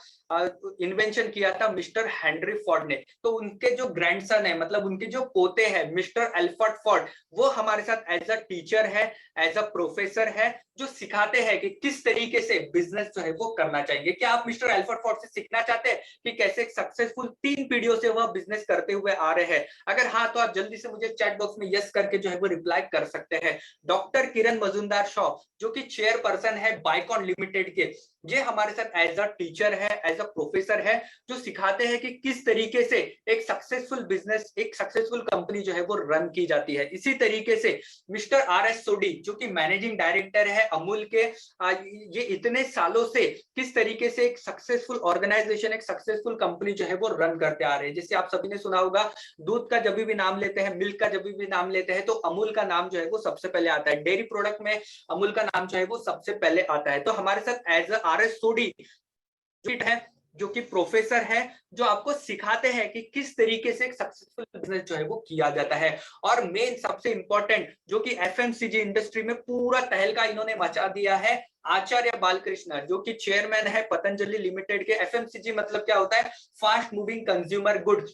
S2: इन्वेंशन किया था मिस्टर हेनरी फोर्ड ने। तो उनके जो ग्रैंडसन है, मतलब उनके जो पोते हैं मिस्टर एल्फ्रेड फोर्ड, वो हमारे साथ एज अ टीचर है, एज अ प्रोफेसर है, जो सिखाते हैं कि किस तरीके से बिजनेस जो है वो करना चाहिए। क्या आप मिस्टर एल्फ्रेड फोर्ड से सीखना चाहते हैं कि कैसे सक्सेसफुल 3 पीढ़ियों से वह बिजनेस करते हुए आ रहे हैं? अगर हाँ, तो आप जल्दी से मुझे चैट बॉक्स में यस करके जो है वो रिप्लाई कर सकते हैं। डॉक्टर किरण मजुमदार शॉ, जो कि चेयरपर्सन है बाइकॉन लिमिटेड के, ये हमारे साथ एज अ टीचर है, एज अ प्रोफेसर है, जो सिखाते हैं कि किस तरीके से एक सक्सेसफुल बिजनेस, एक सक्सेसफुल कंपनी जो है वो रन की जाती है। इसी तरीके से मिस्टर आर एस सोडी, जो कि मैनेजिंग डायरेक्टर है अमूल के, ये इतने सालों से किस तरीके से एक सक्सेसफुल ऑर्गेनाइजेशन, एक सक्सेसफुल कंपनी जो है वो रन करते आ रहे हैं। जैसे आप सभी ने सुना होगा, दूध का जब भी नाम लेते हैं, मिल्क का जब भी नाम लेते हैं, तो अमूल का नाम जो है वो सबसे पहले आता है। डेयरी प्रोडक्ट में अमूल का नाम जो है वो सबसे पहले आता है। तो हमारे साथ एज आर एस सोडी है, जो कि प्रोफेसर है, जो आपको सिखाते हैं कि किस तरीके से एक सक्सेसफुल बिजनेस जो है वो किया जाता है। और मेन सबसे इंपॉर्टेंट, जो कि एफएमसीजी इंडस्ट्री में पूरा तहलका इन्होंने मचा दिया है, आचार्य बालकृष्ण, जो कि चेयरमैन है पतंजलि लिमिटेड के। एफएमसीजी मतलब क्या होता है? फास्ट मूविंग कंज्यूमर गुड,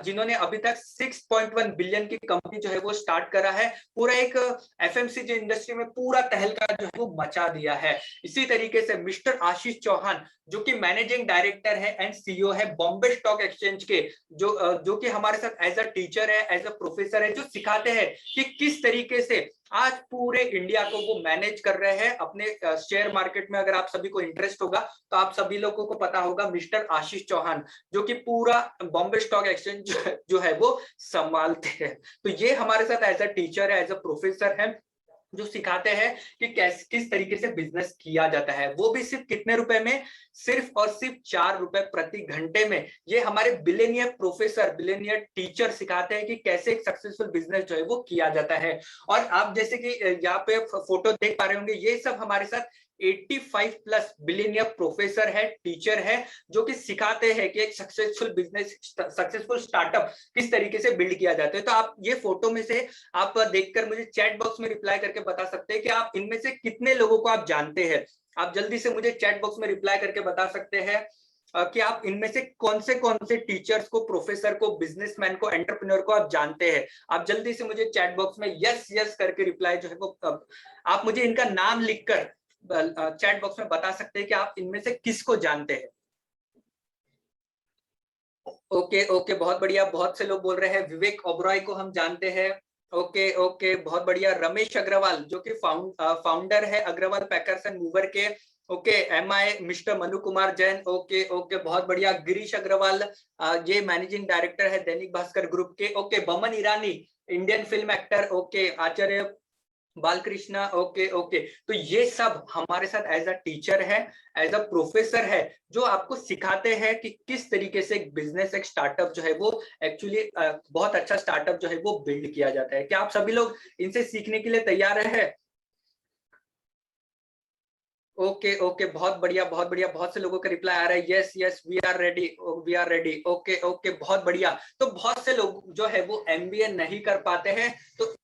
S2: जिन्होंने अभी तक 6.1 बिलियन की कंपनी जो है वो स्टार्ट करा है। पूरा एक एफएमसीजी इंडस्ट्री में पूरा तहलका जो है वो मचा दिया है। इसी तरीके से मिस्टर आशीष चौहान, जो कि मैनेजिंग डायरेक्टर है एंड सीईओ है बॉम्बे स्टॉक एक्सचेंज के, जो कि हमारे साथ एज अ टीचर है, एज अ प्रोफेसर है, जो सिखाते हैं कि किस तरीके से आज पूरे इंडिया को वो मैनेज कर रहे हैं अपने शेयर मार्केट में। अगर आप सभी को इंटरेस्ट होगा तो आप सभी लोगों को पता होगा मिस्टर आशीष चौहान, जो कि पूरा बॉम्बे स्टॉक एक्सचेंज जो है वो संभालते हैं। तो ये हमारे साथ एज अ टीचर है, एज अ प्रोफेसर है, जो सिखाते हैं कि किस तरीके से बिजनेस किया जाता है। वो भी सिर्फ कितने रुपए में? सिर्फ और सिर्फ 4 रुपए प्रति घंटे में। ये हमारे बिलियनियर प्रोफेसर, बिलियनियर टीचर सिखाते हैं कि कैसे एक सक्सेसफुल बिजनेस जो है वो किया जाता है। और आप जैसे कि यहाँ पे फोटो देख पा रहे होंगे, ये सब हमारे साथ 85 प्लस बिलियनियर प्रोफेसर है, टीचर है, जो कि सिखाते हैं कि एक सक्सेसफुल बिजनेस, सक्सेसफुल स्टार्टअप किस तरीके से बिल्ड किया जाता है। तो आप ये फोटो में से आप देखकर मुझे चैट बॉक्स में रिप्लाई करके बता सकते हैं कि आप इनमें से कितने लोगों को आप जानते हैं। आप जल्दी से मुझे चैट बॉक्स में रिप्लाई करके बता सकते हैं कि आप इनमें से कौन से टीचर्स को, प्रोफेसर को, बिजनेसमैन को, एंटरप्रेन्योर को आप जानते हैं। आप जल्दी से मुझे चैट बॉक्स में यस यस करके रिप्लाई जो है वो आप मुझे इनका नाम लिखकर चैट बॉक्स में बता सकते हैं कि आप इनमें से किसको जानते हैं। ओके ओके, बहुत बढ़िया। बहुत से लोग बोल रहे हैं विवेक ओबरॉय को हम जानते हैं। ओके ओके, बहुत बढ़िया। रमेश अग्रवाल, जो कि फाउंडर है अग्रवाल पैकर्स एंड मूवर के। Okay, MI mister Manu Kumar Jain. Okay okay, बहुत बढ़िया। गिरीश अग्रवाल, ये मैनेजिंग डायरेक्टर है दैनिक भास्कर ग्रुप के। Okay, Boman Irani, Indian film actor. Okay, आचार्य बालकृष्णा। ओके ओके, तो ये सब हमारे साथ एज अ टीचर है, एज अ प्रोफेसर है, जो आपको सिखाते हैं कि किस तरीके से एक बिजनेस, एक स्टार्टअप जो है वो एक्चुअली बहुत अच्छा स्टार्टअप जो है वो बिल्ड किया जाता है। क्या आप सभी लोग इनसे सीखने के लिए तैयार है? ओके ओके, बहुत बढ़िया बहुत बढ़िया। बहुत से लोगों का रिप्लाई आ रहा है, yes yes we are ready, we are ready. Okay okay, बहुत बढ़िया। तो बहुत से लोग जो है वो एमबीए नहीं कर पाते हैं, तो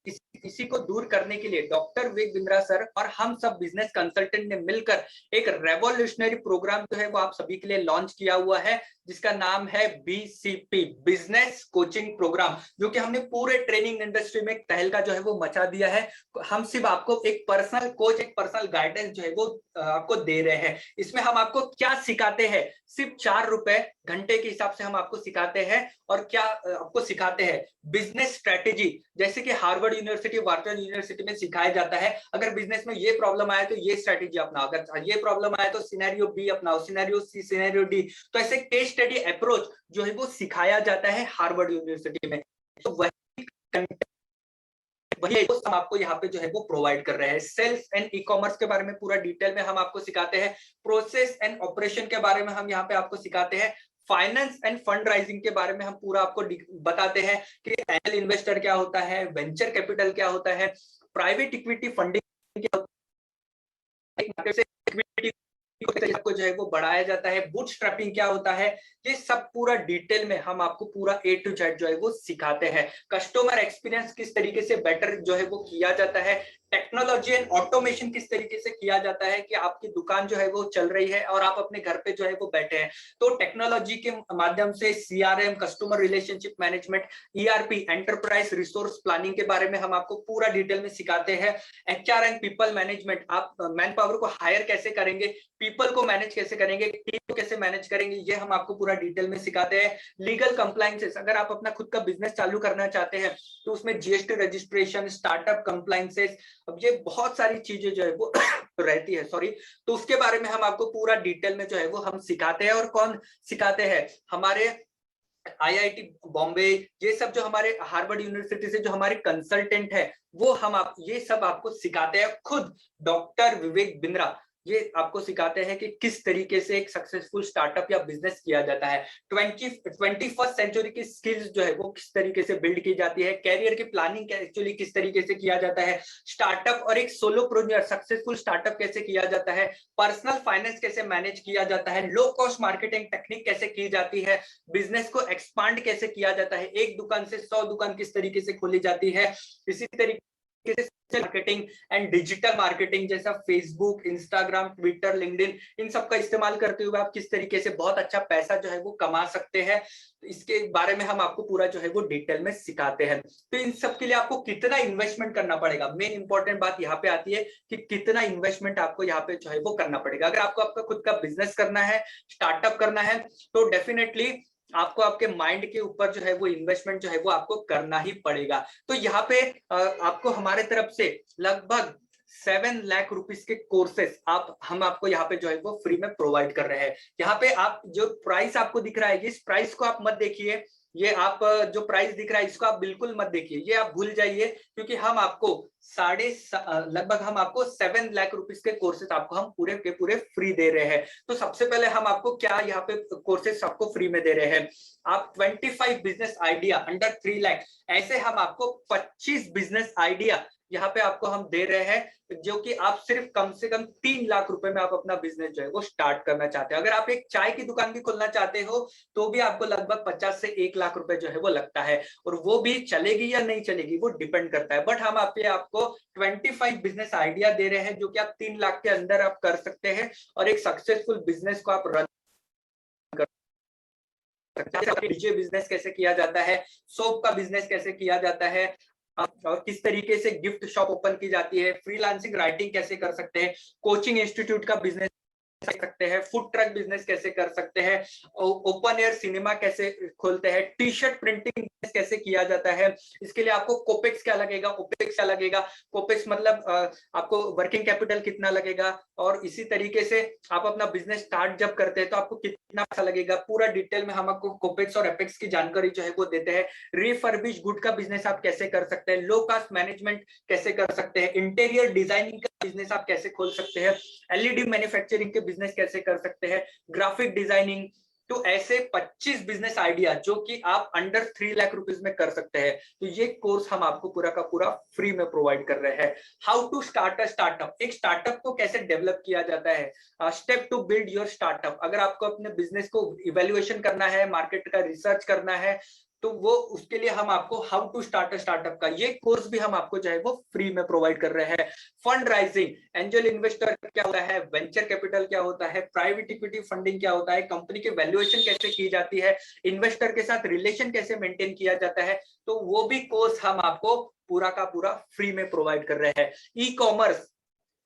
S2: इसी को दूर करने के लिए डॉक्टर विवेक बिंद्रा सर और हम सब बिजनेस कंसल्टेंट ने मिलकर एक रेवोल्यूशनरी प्रोग्राम जो है वो आप सभी के लिए लॉन्च किया हुआ है, जिसका नाम है बीसीपी, बिजनेस कोचिंग प्रोग्राम, जो कि हमने पूरे ट्रेनिंग इंडस्ट्री में तहलका जो है वो मचा दिया है। हम सिर्फ आपको एक पर्सनल कोच, एक पर्सनल गाइडेंस जो है वो आपको दे रहे हैं। इसमें हम आपको क्या सिखाते हैं? सिर्फ 4 रुपए घंटे के हिसाब से हम आपको सिखाते हैं। और क्या आपको सिखाते हैं? बिजनेस स्ट्रेटेजी, जैसे कि Harvard university university, Wharton university में सिखाया जाता है अगर बिजनेस में ये प्रॉब्लम आए तो ये स्ट्रेटेजी अपनाओ, अगर ये प्रॉब्लम आए तो सिनेरियो बी अपनाओ, सिनेरियो सी, सिनेरियो डी। तो ऐसे केस स्टडी अप्रोच जो है वो सिखाया जाता है हार्वर्ड यूनिवर्सिटी में। तो वही हम आपको यहाँ पे जो है वो प्रोवाइड कर रहे हैं। सेल्स एंड ई कॉमर्स के बारे में पूरा डिटेल में हम आपको सिखाते हैं। प्रोसेस एंड ऑपरेशन के बारे में हम यहाँ पे आपको सिखाते हैं। फाइनेंस एंड फंड राइजिंग के बारे में हम पूरा आपको बताते हैं कि एंजल इन्वेस्टर क्या होता है, वेंचर कैपिटल क्या होता है, प्राइवेट इक्विटी फंडिंग क्या होता है, इक्विटी को जो है वो बढ़ाया जाता है, बूटस्ट्रैपिंग क्या होता है, ये सब पूरा डिटेल में हम आपको पूरा A to Z जो है वो सिखाते हैं। कस्टमर एक्सपीरियंस किस तरीके से बेटर जो है वो किया जाता है, टेक्नोलॉजी एंड ऑटोमेशन किस तरीके से किया जाता है कि आपकी दुकान जो है वो चल रही है और आप अपने घर पे जो है वो बैठे हैं, तो टेक्नोलॉजी के माध्यम से CRM, customer relationship management, ERP, enterprise resource planning के बारे में हम आपको पूरा डिटेल में सिखाते हैं। HR एंड पीपल मैनेजमेंट, आप मैन पावर को हायर कैसे करेंगे, पीपल को मैनेज कैसे करेंगे, टीम को कैसे मैनेज करेंगे, ये हम आपको पूरा डिटेल में सिखाते हैं। लीगल कंप्लायंसेस, अगर आप अपना खुद का बिजनेस चालू करना चाहते हैं तो उसमें GST रजिस्ट्रेशन, स्टार्टअप कंप्लायंसेस, अब ये बहुत सारी चीजें जो है वो रहती है, सॉरी, तो उसके बारे में हम आपको पूरा डिटेल में जो है वो हम सिखाते हैं। और कौन सिखाते हैं, हमारे IIT बॉम्बे, ये सब जो हमारे हार्वर्ड यूनिवर्सिटी से जो हमारे कंसल्टेंट है वो हम आप ये सब आपको सिखाते हैं। खुद डॉक्टर विवेक बिंद्रा ये आपको सिखाते हैं कि किस तरीके से एक सक्सेसफुल स्टार्टअप या बिजनेस किया जाता है। 21st सेंचुरी की स्किल्स जो है वो किस तरीके से बिल्ड की जाती है, कैरियर की प्लानिंग एक्चुअली किस तरीके से किया जाता है, स्टार्टअप और एक सोलोप्रेन्योर सक्सेसफुल स्टार्टअप कैसे किया जाता है, पर्सनल फाइनेंस कैसे मैनेज किया जाता है, लो कॉस्ट मार्केटिंग टेक्निक कैसे की जाती है, बिजनेस को एक्सपांड कैसे किया जाता है, एक दुकान से 100 दुकान किस तरीके से खोली जाती है, इसी तरीके मार्केटिंग एंड डिजिटल मार्केटिंग जैसा फेसबुक, इंस्टाग्राम, ट्विटर, लिंक्डइन, इन सब का इस्तेमाल करते हुए आप किस तरीके से बहुत अच्छा पैसा जो है वो कमा सकते हैं, इसके बारे में हम आपको पूरा जो है वो डिटेल में सिखाते हैं। तो इन सब के लिए आपको कितना इन्वेस्टमेंट करना पड़ेगा, मेन इंपॉर्टेंट बात यहाँ पे आती है कि कितना इन्वेस्टमेंट आपको यहाँ पे जो है वो करना पड़ेगा। अगर आपको आपका खुद का बिजनेस करना है, स्टार्टअप करना है, तो डेफिनेटली आपको आपके माइंड के ऊपर जो है वो इन्वेस्टमेंट जो है वो आपको करना ही पड़ेगा। तो यहाँ पे आपको हमारे तरफ से लगभग 7 लाख रुपीस के कोर्सेस हम आपको यहाँ पे जो है वो फ्री में प्रोवाइड कर रहे हैं। यहाँ पे आप जो प्राइस आपको दिख रहा है, इस प्राइस को आप मत देखिए, ये आप जो प्राइस दिख रहा है इसको आप बिल्कुल मत देखिए, ये आप भूल जाइए, क्योंकि हम आपको लगभग हम आपको 7 लाख रुपीस के कोर्सेज आपको हम पूरे के पूरे फ्री दे रहे हैं। तो सबसे पहले हम आपको क्या यहाँ पे कोर्सेज आपको फ्री में दे रहे हैं, आप 25 बिजनेस आइडिया अंडर 3 लाख, ऐसे हम आपको 25 बिजनेस आइडिया यहाँ पे आपको हम दे रहे हैं, जो कि आप सिर्फ कम से कम 3 लाख रुपए में आप अपना बिजनेस जो है वो स्टार्ट करना चाहते हैं। अगर आप एक चाय की दुकान भी खोलना चाहते हो तो भी आपको लगभग 50 से 1 लाख रुपए जो है वो लगता है, और वो भी चलेगी या नहीं चलेगी वो डिपेंड करता है। बट हम आपको 25 बिजनेस आइडिया दे रहे हैं जो कि आप 3 लाख के अंदर आप कर सकते हैं और एक सक्सेसफुल बिजनेस को आप रन कर सकते हैं। डीजे बिजनेस कैसे किया जाता है, सोप का बिजनेस कैसे किया जाता है, और किस तरीके से गिफ्ट शॉप ओपन की जाती है, फ्रीलांसिंग राइटिंग कैसे कर सकते हैं, कोचिंग इंस्टीट्यूट का बिजनेस कर सकते हैं, फूड ट्रक बिजनेस कैसे कर सकते हैं, ओपन एयर सिनेमा कैसे खोलते हैं, टी शर्ट प्रिंटिंग कैसे किया जाता है, इसके लिए आपको कोपेक्स क्या लगेगा, ओपेक्स क्या लगेगा, कोपेक्स मतलब आपको वर्किंग कैपिटल कितना लगेगा, और इसी तरीके से आप अपना बिजनेस स्टार्ट जब करते हैं तो आपको कितना पैसा लगेगा, पूरा डिटेल में हम आपको कोपेक्स और एपेक्स की जानकारी जो है वो देते हैं। रिफर्बिश गुड का बिजनेस आप कैसे कर सकते हैं, लो कास्ट मैनेजमेंट कैसे कर सकते हैं, इंटीरियर डिजाइनिंग का बिजनेस आप कैसे खोल सकते हैं, LED मैन्युफैक्चरिंग के बिजनेस कैसे कर सकते हैं, ग्राफिक डिजाइनिंग, तो ऐसे 25 बिजनेस आइडिया जो कि आप अंडर 3 लाख रुपीस में कर सकते हैं। तो ये कोर्स हम आपको पूरा का पूरा फ्री में प्रोवाइड कर रहे हैं। How to start a startup, एक स्टार्टअप को कैसे डेवलप किया जाता है, step to build your startup. अगर आपको अपने बिजनेस को इवेल्युएशन करना है, मार्केट का रिसर्च करना है, तो वो उसके लिए हम आपको how to start a startup का ये कोर्स भी हम आपको जो है वो फ्री में प्रोवाइड कर रहे हैं। फंड राइजिंग, एंजल इन्वेस्टर क्या होता है, वेंचर कैपिटल क्या होता है, प्राइवेट इक्विटी फंडिंग क्या होता है, कंपनी की वैल्यूएशन कैसे की जाती है, इन्वेस्टर के साथ रिलेशन कैसे मेंटेन किया जाता है, तो वो भी कोर्स हम आपको पूरा का पूरा फ्री में प्रोवाइड कर रहे हैं। ई कॉमर्स,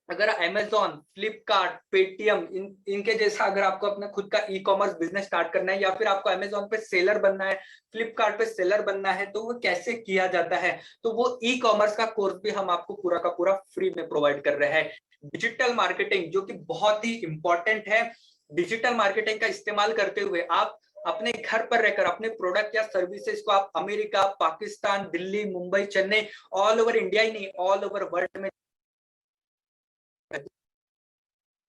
S2: अगर अमेज़न, फ्लिपकार्ट, पेटीएम इनके जैसा अगर आपको अपना खुद का ई कॉमर्स बिजनेस स्टार्ट करना है, या फिर आपको अमेज़न पे सेलर बनना है, फ्लिपकार्ट पे सेलर बनना है, तो वो कैसे किया जाता है, तो वो ई कॉमर्स का कोर्स भी हम आपको पूरा का पूरा फ्री में प्रोवाइड कर रहे हैं। डिजिटल मार्केटिंग जो कि बहुत ही इंपॉर्टेंट है, डिजिटल मार्केटिंग का इस्तेमाल करते हुए आप अपने घर पर रहकर अपने प्रोडक्ट या सर्विसेज को आप America, Pakistan, Delhi, Mumbai, Chennai, all over India ही नहीं, ऑल ओवर वर्ल्ड में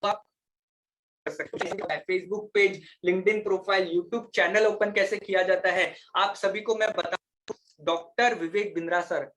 S2: आप कर सकते हैं। Facebook page, LinkedIn profile, YouTube channel open कैसे किया जाता है, आप सभी को मैं बता, डॉक्टर विवेक बिंद्रा सर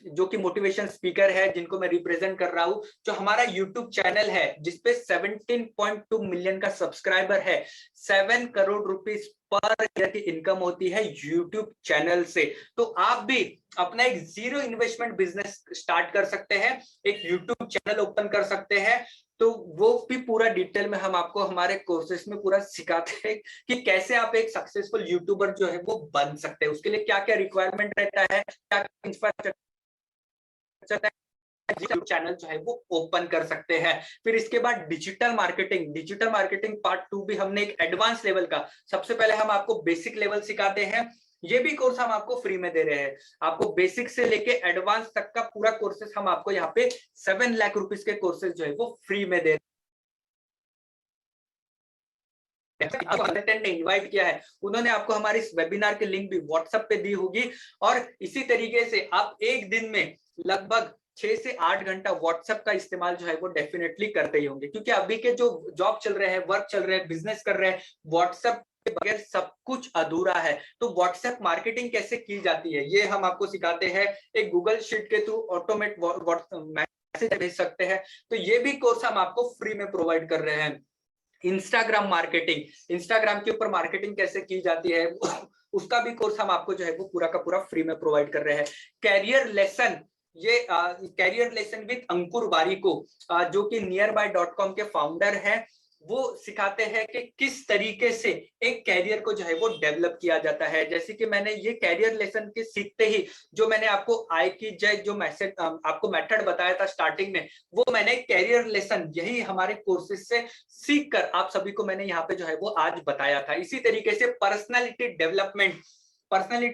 S2: जो कि मोटिवेशन स्पीकर है, जिनको मैं रिप्रेजेंट कर रहा हूं, जो हमारा यूट्यूब चैनल है जिसपे 17.2 मिलियन का सब्सक्राइबर है, 7 करोड़ रुपीस पर ईयर की इनकम होती है यूट्यूब चैनल से। तो आप भी अपना एक जीरो इन्वेस्टमेंट बिजनेस स्टार्ट कर सकते हैं, एक यूट्यूब चैनल ओपन कर सकते हैं। तो वो भी पूरा डिटेल में हम आपको हमारे कोर्सेस में पूरा सिखाते हैं कि कैसे आप एक सक्सेसफुल यूट्यूबर जो है वो बन सकते हैं, उसके लिए क्या क्या रिक्वायरमेंट रहता है, क्या इंफ्रास्ट्रक्चर यूट्यूब चैनल जो है वो ओपन कर सकते हैं। फिर इसके बाद डिजिटल मार्केटिंग पार्ट 2 भी हमने एक एडवांस लेवल का, सबसे पहले हम आपको बेसिक लेवल सिखाते हैं, ये भी कोर्स हम आपको फ्री में दे रहे हैं। आपको बेसिक से लेके एडवांस तक का पूरा कोर्सेस हम आपको यहाँ पे 7 लाख रुपीस के कोर्सेज जो है वो फ्री में दे रहे हैं। कंसल्टेंट ने इनवाइट किया है, उन्होंने आपको हमारे इस वेबिनार की लिंक भी व्हाट्सएप पे दी होगी, और इसी तरीके से आप एक दिन में लगभग 6 से 8 घंटा व्हाट्सएप का इस्तेमाल जो है वो डेफिनेटली करते ही होंगे, क्योंकि अभी के जो जॉब चल रहे हैं, वर्क चल रहे हैं, बिजनेस कर रहे हैं, व्हाट्सएप के बगैर सब कुछ अधूरा है। तो व्हाट्सएप मार्केटिंग कैसे की जाती है ये हम आपको सिखाते हैं। एक गूगल शीट के थ्रू ऑटोमेट मैसेज भेज सकते हैं, तो ये भी कोर्स हम आपको फ्री में प्रोवाइड कर रहे हैं। इंस्टाग्राम के ऊपर मार्केटिंग कैसे की जाती है उसका भी कोर्स हम आपको जो है वो पूरा का पूरा फ्री में प्रोवाइड कर रहे हैं। कैरियर लेसन विद अंकुर बारिको, जो कि nearby.com के फाउंडर हैं, वो सिखाते हैं कि किस तरीके से एक कैरियर को जो है वो डेवलप किया जाता है। जैसे कि मैंने ये कैरियर लेसन के सीखते ही जो मैंने आपको आई की जय जो मैसेज आपको मेथड बताया था स्टार्टिंग में, वो मैंने कैरियर लेसन यही हमारे कोर्सेज से सीख कर आप सभी को मैंने यहाँ पे जो है वो आज बताया था। इसी तरीके से पर्सनालिटी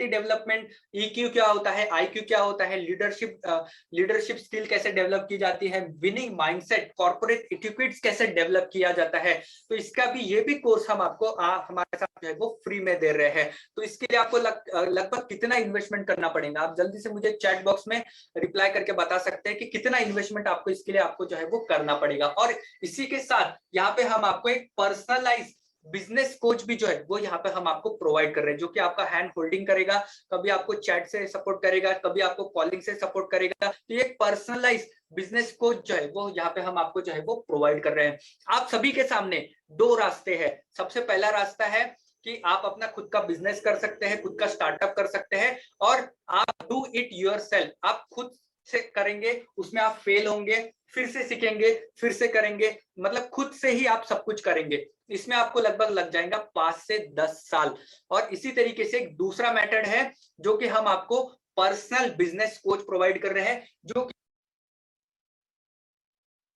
S2: डेवलपमेंट, ईक्यू क्या होता है, आईक्यू क्या होता है, लीडरशिप स्किल कैसे डेवलप की जाती है, विनिंग माइंडसेट, कॉर्पोरेट एटिक्यूट्स कैसे डेवलप किया जाता है, तो इसका भी ये भी कोर्स हम आपको हमारे साथ जो है वो फ्री में दे रहे हैं। तो इसके लिए आपको लगभग कितना इन्वेस्टमेंट करना पड़ेगा, आप जल्दी से मुझे चैट बॉक्स में रिप्लाई करके बता सकते हैं कि कितना इन्वेस्टमेंट आपको इसके लिए आपको जो है वो करना पड़ेगा। और इसी के साथ यहाँ पे हम आपको एक पर्सनलाइज बिजनेस कोच भी जो है वो यहाँ पे हम आपको प्रोवाइड कर रहे हैं, जो कि आपका हैंड होल्डिंग करेगा, कभी आपको चैट से सपोर्ट करेगा, कभी आपको कॉलिंग से सपोर्ट करेगा। तो ये पर्सनलाइज बिजनेस कोच जो है वो यहाँ पे हम आपको जो है वो प्रोवाइड कर रहे हैं। आप सभी के सामने 2 रास्ते हैं। सबसे पहला रास्ता है कि आप अपना खुद का बिजनेस कर सकते हैं, खुद का स्टार्टअप कर सकते हैं, और आप डू इट योरसेल्फ, आप खुद से करेंगे, उसमें आप फेल होंगे, फिर से सीखेंगे, फिर से करेंगे, मतलब खुद से ही आप सब कुछ करेंगे। इसमें आपको लगभग लग जाएगा 5 से 10 साल। और इसी तरीके से एक दूसरा मेथड है जो कि हम आपको पर्सनल बिजनेस कोच प्रोवाइड कर रहे हैं, जो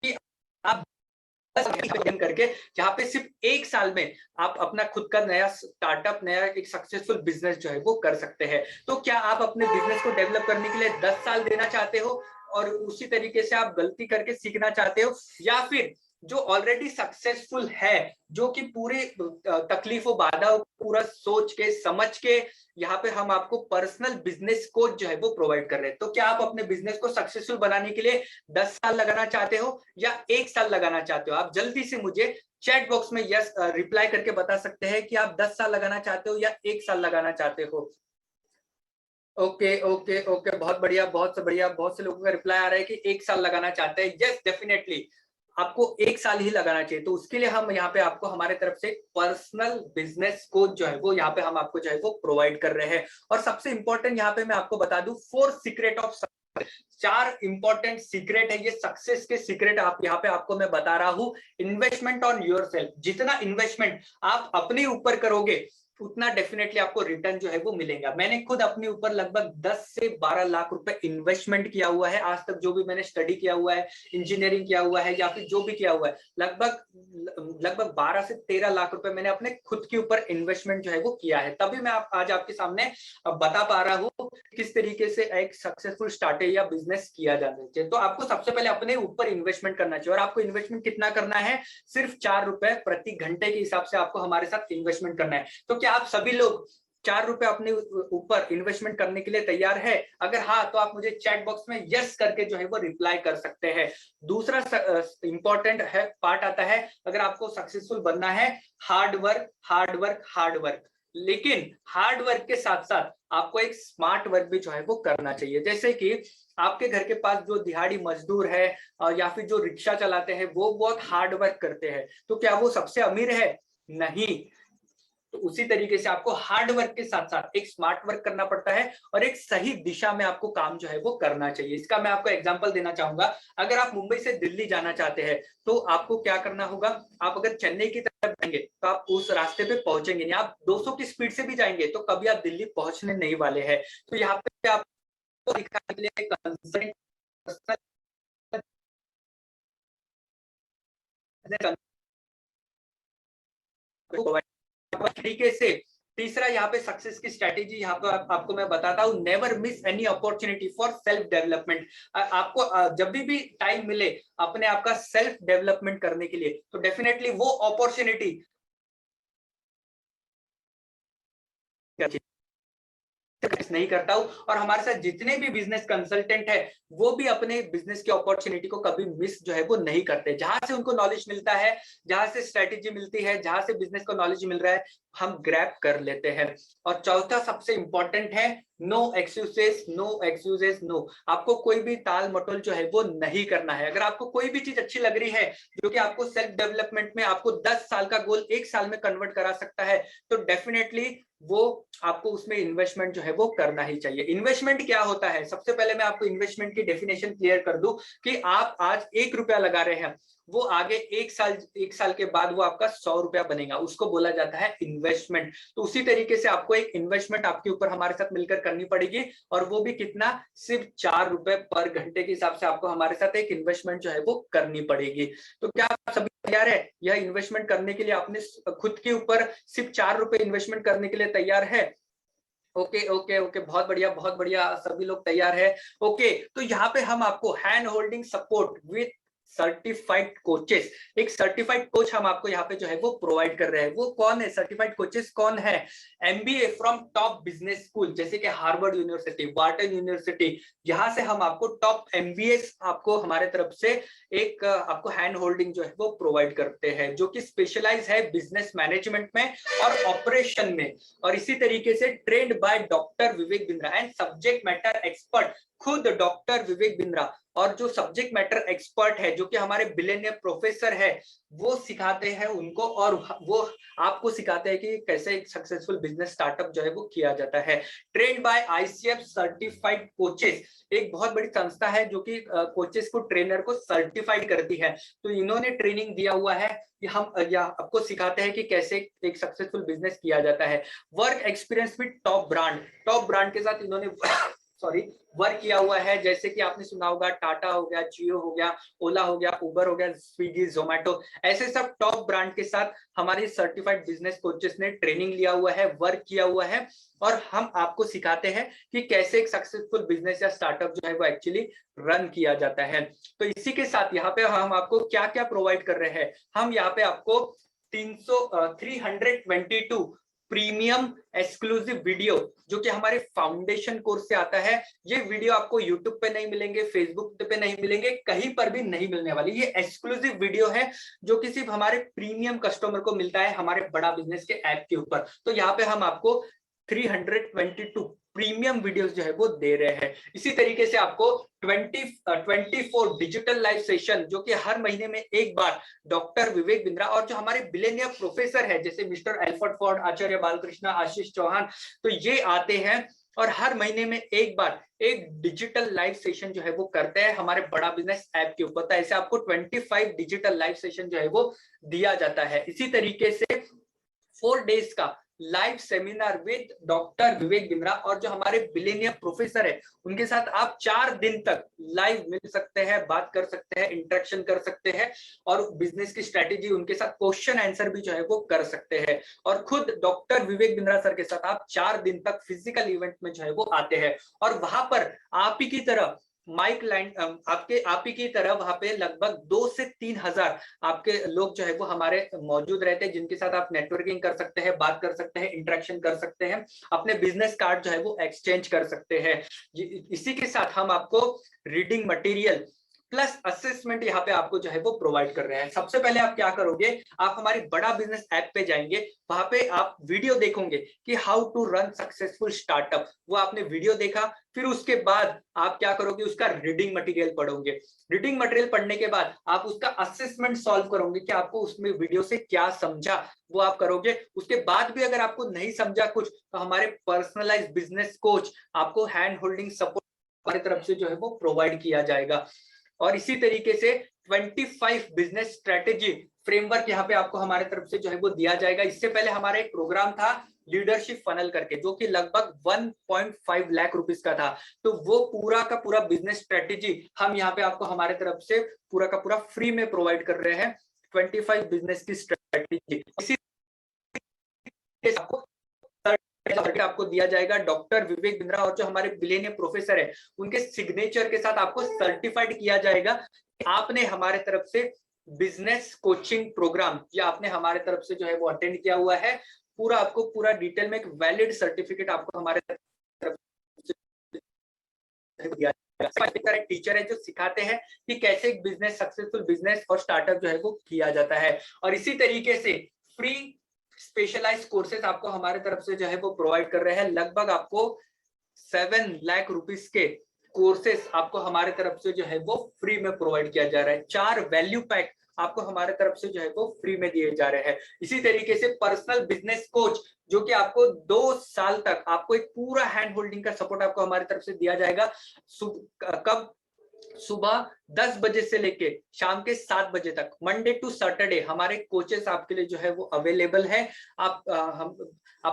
S2: कि आप करके जहां पे सिर्फ 1 साल में आप अपना खुद का नया स्टार्टअप, नया एक सक्सेसफुल बिजनेस जो है वो कर सकते हैं। तो क्या आप अपने बिजनेस को डेवलप करने के लिए 10 साल देना चाहते हो और उसी तरीके से आप गलती करके सीखना चाहते हो, या फिर जो ऑलरेडी सक्सेसफुल है, जो कि पूरे तकलीफों बाधाओं पूरा सोच के समझ के यहाँ पे हम आपको पर्सनल बिजनेस कोच जो है वो प्रोवाइड कर रहे हैं। तो क्या आप अपने बिजनेस को सक्सेसफुल बनाने के लिए 10 साल लगाना चाहते हो या 1 साल लगाना चाहते हो? आप जल्दी से मुझे चैट बॉक्स में यस रिप्लाई करके बता सकते हैं कि आप 10 साल लगाना चाहते हो या 1 साल लगाना चाहते हो। ओके ओके ओके, बहुत बढ़िया, बहुत बढ़िया। बहुत से लोगों का रिप्लाई आ रहा है कि 1 साल लगाना चाहते हैं। यस, डेफिनेटली आपको 1 साल ही लगाना चाहिए। तो उसके लिए हम यहाँ पे आपको हमारे तरफ से पर्सनल बिजनेस कोच जो है वो यहाँ पे हम आपको जो है वो प्रोवाइड कर रहे हैं। और सबसे इंपॉर्टेंट यहाँ पे मैं आपको बता दूं, 4 सीक्रेट ऑफ 4 इंपॉर्टेंट सीक्रेट है, ये सक्सेस के सीक्रेट आप यहाँ पे आपको मैं बता रहा हूं। इन्वेस्टमेंट ऑन योरसेल्फ, जितना इन्वेस्टमेंट आप अपने ऊपर करोगे उतना डेफिनेटली आपको रिटर्न जो है वो मिलेगा। मैंने खुद अपने ऊपर लगभग 10 से 12 लाख रुपए इन्वेस्टमेंट किया हुआ है आज तक, जो भी मैंने स्टडी किया हुआ है, इंजीनियरिंग किया हुआ है या फिर जो भी किया हुआ है, लगभग 12 से 13 लाख रुपए मैंने अपने खुद के ऊपर इन्वेस्टमेंट जो है वो किया है। तभी मैं आज आपके सामने बता पा रहा हूँ किस तरीके से एक सक्सेसफुल स्टार्टअप या बिजनेस किया जाना चाहिए। तो आपको सबसे पहले अपने ऊपर इन्वेस्टमेंट करना चाहिए, और आपको इन्वेस्टमेंट कितना करना है, सिर्फ 4 रुपए प्रति घंटे के हिसाब से आपको हमारे साथ इन्वेस्टमेंट करना है। तो क्या आप सभी लोग 4 रुपए अपने ऊपर इन्वेस्टमेंट करने के लिए तैयार है? अगर हाँ, तो आप मुझे चैट बॉक्स में यस करके जो है वो रिप्लाई कर सकते हैं। दूसरा इंपॉर्टेंट है पार्ट आता है, अगर आपको सक्सेसफुल बनना है, hard work hard work hard work. लेकिन हार्ड वर्क के साथ साथ आपको एक स्मार्ट वर्क भी जो है वो करना चाहिए। जैसे कि आपके घर के पास जो दिहाड़ी मजदूर है या फिर जो रिक्शा चलाते हैं, वो बहुत हार्ड वर्क करते हैं, तो क्या वो सबसे अमीर है? नहीं। तो उसी तरीके से आपको हार्ड वर्क के साथ साथ एक स्मार्ट वर्क करना पड़ता है, और एक सही दिशा में आपको काम जो है वो करना चाहिए। इसका मैं आपको एग्जांपल देना चाहूंगा। अगर आप मुंबई से दिल्ली जाना चाहते हैं, तो आपको क्या करना होगा, आप अगर चेन्नई की तरफ जाएंगे तो आप उस रास्ते पे पहुंचेंगे नहीं। आप 200 की स्पीड से भी जाएंगे तो कभी आप दिल्ली पहुंचने नहीं वाले हैं। तो यहाँ पे आपको दिखाने के लिए कंसल्टेंट तरीके से। तीसरा यहाँ पे सक्सेस की स्ट्रेटेजी यहाँ पे आपको मैं बताता हूँ, never miss any opportunity for self development. आपको जब भी टाइम मिले अपने आप का सेल्फ डेवलपमेंट करने के लिए, तो डेफिनेटली वो अपॉर्चुनिटी नहीं करता हूं। और हमारे साथ जितने भी बिजनेस कंसल्टेंट है, वो भी अपने बिजनेस की अपॉर्चुनिटी को कभी मिस जो है वो नहीं करते। जहां से उनको नॉलेज मिलता है, जहां से स्ट्रेटेजी मिलती है, जहां से बिजनेस को नॉलेज मिल रहा है, हम ग्रैब कर लेते हैं। और चौथा सबसे इंपॉर्टेंट है, no excuses no excuses no. आपको कोई भी टाल मटोल जो है वो नहीं करना है। अगर आपको कोई भी चीज अच्छी लग रही है जो कि आपको सेल्फ डेवलपमेंट में आपको 10 साल का गोल 1 साल में कन्वर्ट करा सकता है, तो डेफिनेटली वो आपको उसमें इन्वेस्टमेंट जो है वो करना ही चाहिए। इन्वेस्टमेंट क्या होता है, सबसे पहले मैं आपको इन्वेस्टमेंट की डेफिनेशन क्लियर कर दूं कि आप आज 1 रुपया लगा रहे हैं, वो आगे 1 साल के बाद वो आपका 100 रुपया बनेगा, उसको बोला जाता है इन्वेस्टमेंट। तो उसी तरीके से आपको एक इन्वेस्टमेंट आपके ऊपर हमारे साथ मिलकर करनी पड़ेगी, और वो भी कितना, सिर्फ 4 रुपए पर घंटे के हिसाब से आपको हमारे साथ एक इन्वेस्टमेंट जो है वो करनी पड़ेगी। तो क्या आप सभी तैयार है यह इन्वेस्टमेंट करने के लिए? अपने खुद के ऊपर सिर्फ 4 रुपए इन्वेस्टमेंट करने के लिए तैयार है? ओके ओके ओके, बहुत बढ़िया बहुत बढ़िया, सभी लोग तैयार है। ओके, तो यहाँ पे हम आपको hand holding support with certified coaches, एक सर्टिफाइड कोच हम आपको यहाँ पे जो है वो प्रोवाइड कर रहे हैं। वो कौन है, सर्टिफाइड कोचेस कौन है? MBA from top business school, जैसे कि हार्वर्ड यूनिवर्सिटी, वार्टन यूनिवर्सिटी, यहाँ से हम आपको टॉप एमबीए आपको हमारे तरफ से एक आपको हैंड होल्डिंग जो है वो प्रोवाइड करते हैं, जो कि स्पेशलाइज है बिजनेस मैनेजमेंट में और ऑपरेशन में। और इसी तरीके से trend by doctor Vivek Bindra and subject matter expert खुद डॉक्टर विवेक बिंद्रा। और जो सब्जेक्ट मैटर एक्सपर्ट है, जो कि हमारे बिलियनियर प्रोफेसर है, वो सिखाते हैं उनको, और वो आपको सिखाते हैं कि कैसे एक सक्सेसफुल बिजनेस स्टार्टअप जो है वो किया जाता है। Trained by ICF certified coaches, एक बहुत बड़ी संस्था है जो कि कोचेस को, ट्रेनर को सर्टिफाइड करती है। तो इन्होंने ट्रेनिंग दिया हुआ है कि हम या आपको सिखाते हैं कि कैसे एक सक्सेसफुल बिजनेस किया जाता है। Work experience with top brand के साथ इन्होंने सॉरी वर्क किया हुआ है, जैसे कि आपने सुना होगा टाटा हो गया, जियो हो गया, ओला हो गया, उबर हो गया, स्विगी, जोमेटो, ऐसे सब टॉप ब्रांड के साथ हमारे सर्टिफाइड बिजनेस कोचेस ने ट्रेनिंग लिया हुआ है, वर्क किया हुआ है, और हम आपको सिखाते हैं कि कैसे एक सक्सेसफुल बिजनेस या स्टार्टअप जो है वो एक्चुअली रन किया जाता है। तो इसी के साथ यहाँ पे हम आपको क्या क्या प्रोवाइड कर रहे हैं, हम यहाँ पे आपको 322 प्रीमियम एक्सक्लूसिव वीडियो, जो कि हमारे फाउंडेशन कोर्स से आता है। ये वीडियो आपको यूट्यूब पे नहीं मिलेंगे, फेसबुक पे नहीं मिलेंगे, कहीं पर भी नहीं मिलने वाली। ये एक्सक्लूसिव वीडियो है जो कि सिर्फ हमारे प्रीमियम कस्टमर को मिलता है हमारे बड़ा बिजनेस के ऐप के ऊपर। तो यहाँ पे हम आपको 322 प्रीमियम वीडियोस जो है वो दे रहे हैं। इसी तरीके से आपको 24 डिजिटल लाइव सेशन, जो कि हर महीने में एक बार डॉक्टर विवेक बिंद्रा और जो हमारे बिलियनियर प्रोफेसर है, जैसे मिस्टर एल्फर्ड फॉर्ड, आचार्य बालकृष्ण, आशीष चौहान, तो ये आते हैं और हर महीने में एक बार एक डिजिटल लाइव सेशन जो है वो करते हैं हमारे बड़ा बिजनेस ऐप के ऊपर। तो ऐसे आपको 25 डिजिटल लाइव सेशन जो है वो दिया जाता है। इसी तरीके से 4 डेज का live seminar with doctor Vivek Bindra, और जो हमारे बिलियनियर प्रोफेसर है उनके साथ आप 4 दिन तक लाइव मिल सकते हैं, बात कर सकते हैं, इंटरेक्शन कर सकते हैं, और बिजनेस की स्ट्रेटेजी उनके साथ क्वेश्चन आंसर भी जो है वो कर सकते हैं। और खुद डॉक्टर विवेक बिंद्रा सर के साथ आप 4 दिन तक फिजिकल इवेंट में जो है वो आते हैं, और वहां पर आप ही की तरह माइक लाइन आप ही की तरह वहां पे लगभग 2 से 3 हजार आपके लोग जो है वो हमारे मौजूद रहते हैं, जिनके साथ आप नेटवर्किंग कर सकते हैं, बात कर सकते हैं, इंटरेक्शन कर सकते हैं, अपने बिजनेस कार्ड जो है वो एक्सचेंज कर सकते हैं। इसी के साथ हम आपको रीडिंग मटेरियल प्लस असेसमेंट यहाँ पे आपको जो है वो प्रोवाइड कर रहे हैं। सबसे पहले आप क्या करोगे, आप हमारी बड़ा बिजनेस ऐप पे जाएंगे, वहां पे आप वीडियो देखोगे कि how to run successful startup, वो आपने वीडियो देखा, फिर उसके बाद आप क्या करोगे, उसका रीडिंग मटेरियल पढ़ोगे। रीडिंग मटेरियल पढ़ने के बाद आप उसका असेसमेंट सॉल्व करोगे कि आपको उसमें वीडियो से क्या समझा, वो आप करोगे। उसके बाद भी अगर आपको नहीं समझा कुछ, तो हमारे पर्सनलाइज्ड बिजनेस कोच आपको हैंड होल्डिंग सपोर्ट हमारी तरफ से जो है वो प्रोवाइड किया जाएगा। और इसी तरीके से 25 बिजनेस स्ट्रेटेजी फ्रेमवर्क यहाँ पे आपको हमारे तरफ से जो है वो दिया जाएगा। इससे पहले हमारा एक प्रोग्राम था लीडरशिप फनल करके, जो कि लगभग 1.5 लाख रुपीस का था, तो वो पूरा का पूरा बिजनेस स्ट्रेटेजी हम यहाँ पे आपको हमारे तरफ से पूरा का पूरा फ्री में प्रोवाइड कर रहे हैं। 25 बिजनेस की स्ट्रेटेजी इसी आपको दिया जाएगा डॉक्टर विवेक बिंद्रा, और जो हमारे बिलियनियर प्रोफेसर है उनके सिग्नेचर के साथ आपको सर्टिफाइड किया जाएगा कि आपने हमारे तरफ से बिजनेस कोचिंग प्रोग्राम या आपने हमारे तरफ से जो है वो अटेंड किया हुआ है। पूरा आपको पूरा डिटेल में एक वैलिड सर्टिफिकेट आपको हमारे तरफ से दिया जाएगा। टीचर है जो सिखाते हैं कि कैसे एक बिजनेस सक्सेसफुल बिजनेस और स्टार्टअप जो है वो किया जाता है। और इसी तरीके से फ्री स्पेशलाइज्ड कोर्सेज आपको हमारे तरफ से जो है वो प्रोवाइड कर रहे हैं। लगभग आपको 7 लाख रुपीस के कोर्सेज आपको हमारे तरफ से जो है वो फ्री में प्रोवाइड किया जा रहा है। 4 वैल्यू पैक आपको हमारे तरफ से जो है वो फ्री में दिए जा रहे हैं। इसी तरीके से पर्सनल बिजनेस कोच, जो कि आपको 2 साल तक आपको एक पूरा हैंड होल्डिंग का सपोर्ट आपको हमारी तरफ से दिया जाएगा। कब, सुबह 10 बजे से लेके शाम के 7 बजे तक, मंडे टू सैटरडे हमारे कोचेस आपके लिए जो है वो अवेलेबल है। आप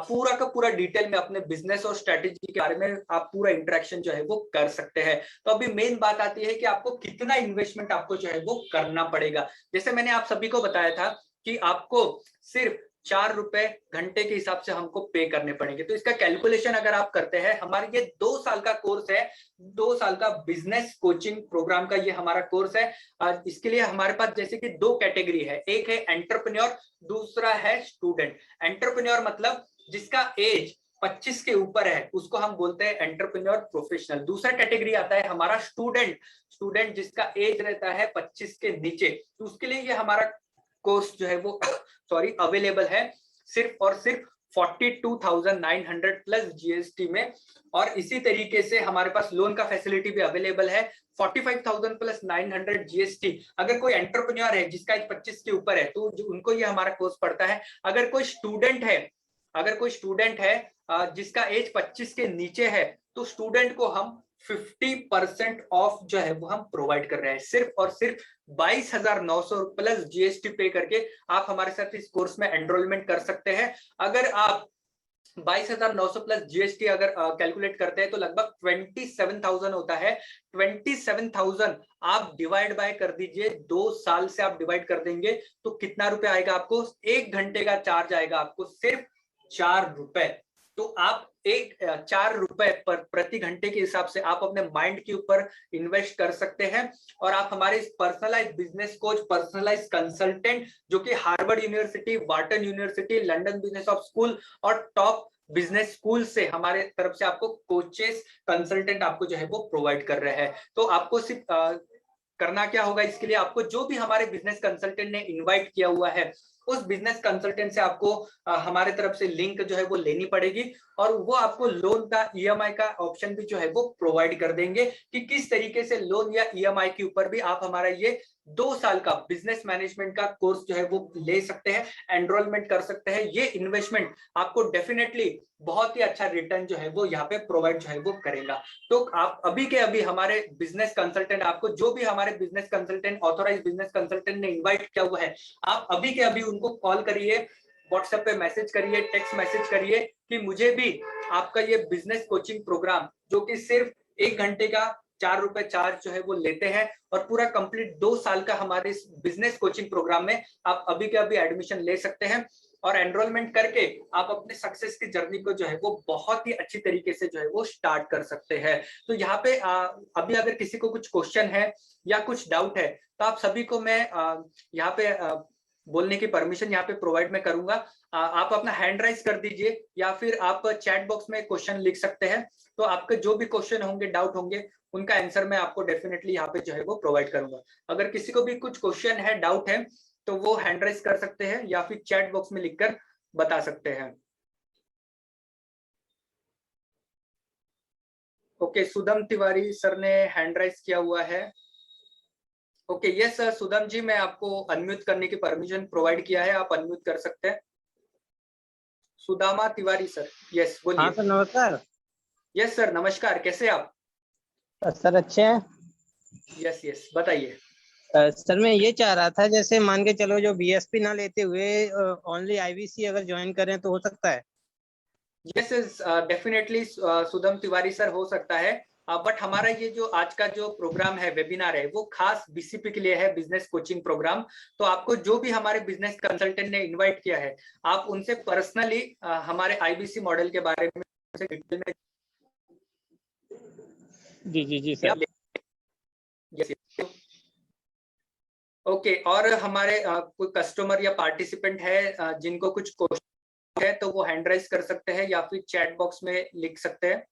S2: पूरा का पूरा डिटेल में अपने बिजनेस और स्ट्रेटेजी के बारे में आप पूरा इंटरेक्शन जो है वो कर सकते हैं। तो अभी मेन बात आती है कि आपको कितना इन्वेस्टमेंट आपको जो है वो करना पड़ेगा। जैसे मैंने आप सभी को बताया था कि आपको सिर्फ 4 रुपए घंटे के हिसाब से हमको पे करने पड़ेंगे। तो इसका कैलकुलेशन अगर आप करते हैं, हमारे ये 2 साल का कोर्स है, 2 साल का बिजनेस कोचिंग प्रोग्राम का ये हमारा कोर्स है। इसके लिए हमारे पास जैसे कि 2 कैटेगरी है, एक है एंटरप्रेन्योर, दूसरा है स्टूडेंट। एंटरप्रेन्योर मतलब जिसका एज 25 के ऊपर है उसको हम बोलते हैं एंटरप्रेन्योर प्रोफेशनल। दूसरा कैटेगरी आता है हमारा स्टूडेंट, स्टूडेंट जिसका एज रहता है 25 के नीचे, तो उसके लिए ये हमारा कोर्स जो है वो अवेलेबल है सिर्फ और सिर्फ 42,900 प्लस जीएसटी में। और इसी तरीके से हमारे पास लोन का फैसिलिटी भी अवेलेबल है 45,000 प्लस 900 जीएसटी। अगर कोई एंटरप्रेन्योर है जिसका एज 25 के ऊपर है तो उनको ये हमारा कोर्स पड़ता है। अगर कोई स्टूडेंट है जिसका एज 25 के नीचे है, तो स्टूडेंट को हम 50% ऑफ जो है वो हम प्रोवाइड कर रहे हैं। सिर्फ और सिर्फ 22,900 प्लस जीएसटी पे करके आप हमारे साथ इस कोर्स में एनरोलमेंट कर सकते हैं। अगर आप 22,900 प्लस जीएसटी अगर कैलकुलेट करते हैं तो लगभग 27,000 होता है। 27,000 आप डिवाइड बाय कर दीजिए, 2 साल से आप डिवाइड कर देंगे तो कितना रुपए आएगा आपको, 1 घंटे का चार्ज आएगा आपको सिर्फ 4 रुपए। तो आप 4 रुपए प्रति घंटे के हिसाब से आप अपने माइंड के ऊपर इन्वेस्ट कर सकते हैं। और आप हमारे personalise business coach, personalise consultant, जो कि Harvard University, Wharton University, London business of school और टॉप बिजनेस स्कूल से हमारे तरफ से आपको कोचेस, कंसल्टेंट आपको जो है वो प्रोवाइड कर रहे हैं। तो आपको सिर्फ करना क्या होगा, इसके लिए आपको जो भी हमारे बिजनेस कंसल्टेंट ने इनवाइट किया हुआ है उस बिजनेस कंसल्टेंट से आपको हमारे तरफ से लिंक जो है वो लेनी पड़ेगी, और वो आपको लोन का ईएमआई का ऑप्शन भी जो है वो प्रोवाइड कर देंगे कि किस तरीके से लोन या ईएमआई के ऊपर भी आप हमारा ये 2 साल का बिजनेस मैनेजमेंट का कोर्स जो है वो ले सकते हैं, एनरोलमेंट कर सकते हैं। ये इन्वेस्टमेंट आपको डेफिनेटली बहुत ही अच्छा रिटर्न जो है वो यहाँ पे प्रोवाइड जो है वो करेगा। तो आप अभी के अभी हमारे बिजनेस कंसल्टेंट, आपको जो भी हमारे business consultant, authorise business consultant ने इन्वाइट किया हुआ है, आप अभी के अभी उनको कॉल करिए व्हाट्सएप पे मैसेज करिए, टेक्स्ट मैसेज करिए कि मुझे भी आपका ये बिजनेस कोचिंग प्रोग्राम, जो कि सिर्फ 1 घंटे का 4 रुपए चार्ज जो है वो लेते हैं, और पूरा कंप्लीट 2 साल का हमारे इस बिजनेस कोचिंग प्रोग्राम में आप अभी के अभी एडमिशन ले सकते हैं, और एनरोलमेंट करके आप अपने सक्सेस की जर्नी को जो है वो बहुत ही अच्छी तरीके से जो है वो स्टार्ट कर सकते हैं। तो यहाँ पे अभी अगर किसी को कुछ क्वेश्चन है या कुछ डाउट है, तो आप सभी को मैं यहाँ पे बोलने की परमिशन यहाँ पे प्रोवाइड मैं करूंगा। आप अपना हैंड राइज कर दीजिए या फिर आप चैट बॉक्स में क्वेश्चन लिख सकते हैं। तो आपके जो भी क्वेश्चन होंगे, डाउट होंगे, उनका आंसर मैं आपको डेफिनेटली यहाँ पे जो है वो प्रोवाइड करूंगा। अगर किसी को भी कुछ क्वेश्चन है, डाउट है, तो वो हैंड राइज कर सकते हैं या फिर चैट बॉक्स में लिखकर बता सकते हैं। ओके, सुदम तिवारी सर ने हैंड राइज किया हुआ है। ओके, यस सर, सुदम जी, मैं आपको अनम्यूट करने की परमिशन प्रोवाइड किया है, आप अनम्यूट कर सकते हैं। सुदामा तिवारी सर, यस
S3: हाँ
S2: बोलिए।
S3: सर, नमस्कार।
S2: यस सर, नमस्कार, कैसे आप?
S3: सर अच्छे हैं।
S2: यस यस, बताइए।
S3: सर मैं ये चाह रहा था, जैसे मान के चलो जो बीएसपी ना लेते हुए ओनली आईवीसी अगर ज्वाइन करें तो हो सकता है?
S2: यस डेफिनेटली सुदम तिवारी सर, हो सकता है। बट हमारा ये जो आज का जो प्रोग्राम है, वेबिनार है, वो खास बीसीपी के लिए है, बिजनेस कोचिंग प्रोग्राम। तो आपको जो भी हमारे बिजनेस कंसल्टेंट ने इनवाइट किया है, आप उनसे पर्सनली हमारे आईबीसी मॉडल के बारे में डिटेल में
S3: जी जी जी सर।
S2: ओके, और हमारे कोई कस्टमर या पार्टिसिपेंट है जिनको कुछ क्वेश्चन है, तो वो हैंड राइज कर सकते हैं या फिर चैट बॉक्स में लिख सकते हैं।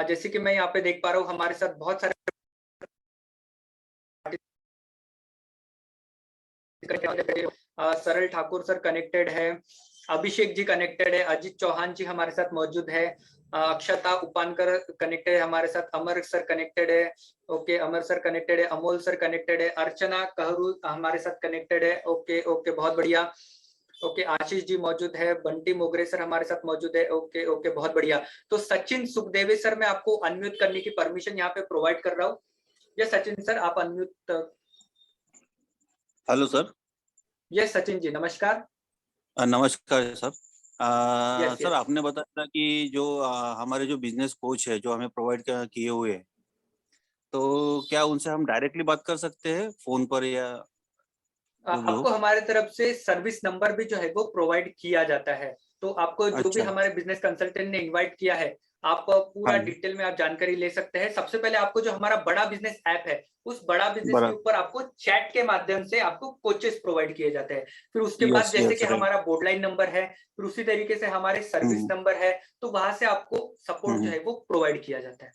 S2: जैसे कि मैं यहाँ पे देख पा रहा हूँ, हमारे साथ बहुत सारे सरल ठाकुर सर कनेक्टेड है, अभिषेक जी कनेक्टेड है, अजित चौहान जी हमारे साथ मौजूद है, अक्षता उपानकर कनेक्टेड है हमारे साथ, अमर सर कनेक्टेड है। ओके, अमर सर कनेक्टेड है, अमोल सर कनेक्टेड है, अर्चना कहरू हमारे साथ कनेक्टेड है। ओके ओके, बहुत बढ़िया। ओके, आशीष जी मौजूद है, बंटी मोगरे सर हमारे साथ मौजूद है। ओके ओके, बहुत बढ़िया। तो सचिन सुखदेवे सर, मैं आपको अनम्यूट करने की परमिशन यहाँ पे प्रोवाइड कर रहा हूँ। ये सचिन सर, आप unmute.
S4: Hello sir.
S2: Yes Sachin ji, नमस्कार।
S4: नमस्कार सर।
S2: Yes
S4: sir
S2: yes.
S4: आपने बताया था कि जो हमारे जो बिजनेस कोच है जो हमें प्रोवाइड किए हुए हैं, तो क्या उनसे हम डायरेक्टली बात कर सकते हैं फोन पर या जो भी
S2: आपको
S4: हो?
S2: हमारे तरफ से सर्विस नंबर भी जो है वो प्रोवाइड किया जाता है। तो आपको जो भी
S4: अच्छा।
S2: हमारे बिजनेस कंसल्टेंट ने इनवाइट किया है, आप पूरा
S4: हाँ जी।
S2: डिटेल में आप जानकारी ले सकते हैं। सबसे पहले आपको जो हमारा बड़ा बिजनेस ऐप है, उस बड़ा बिजनेस के
S4: बराबर।
S2: ऊपर आपको चैट के माध्यम से आपको कोचेस प्रोवाइड किए जाते हैं। फिर उसके बाद
S4: यस
S2: जैसे
S4: यस
S2: कि
S4: राइट।
S2: हमारा बोर्डलाइन नंबर है, फिर उसी तरीके से हमारे सर्विस नंबर है, तो वहां से आपको सपोर्ट जो है वो प्रोवाइड किया जाता है।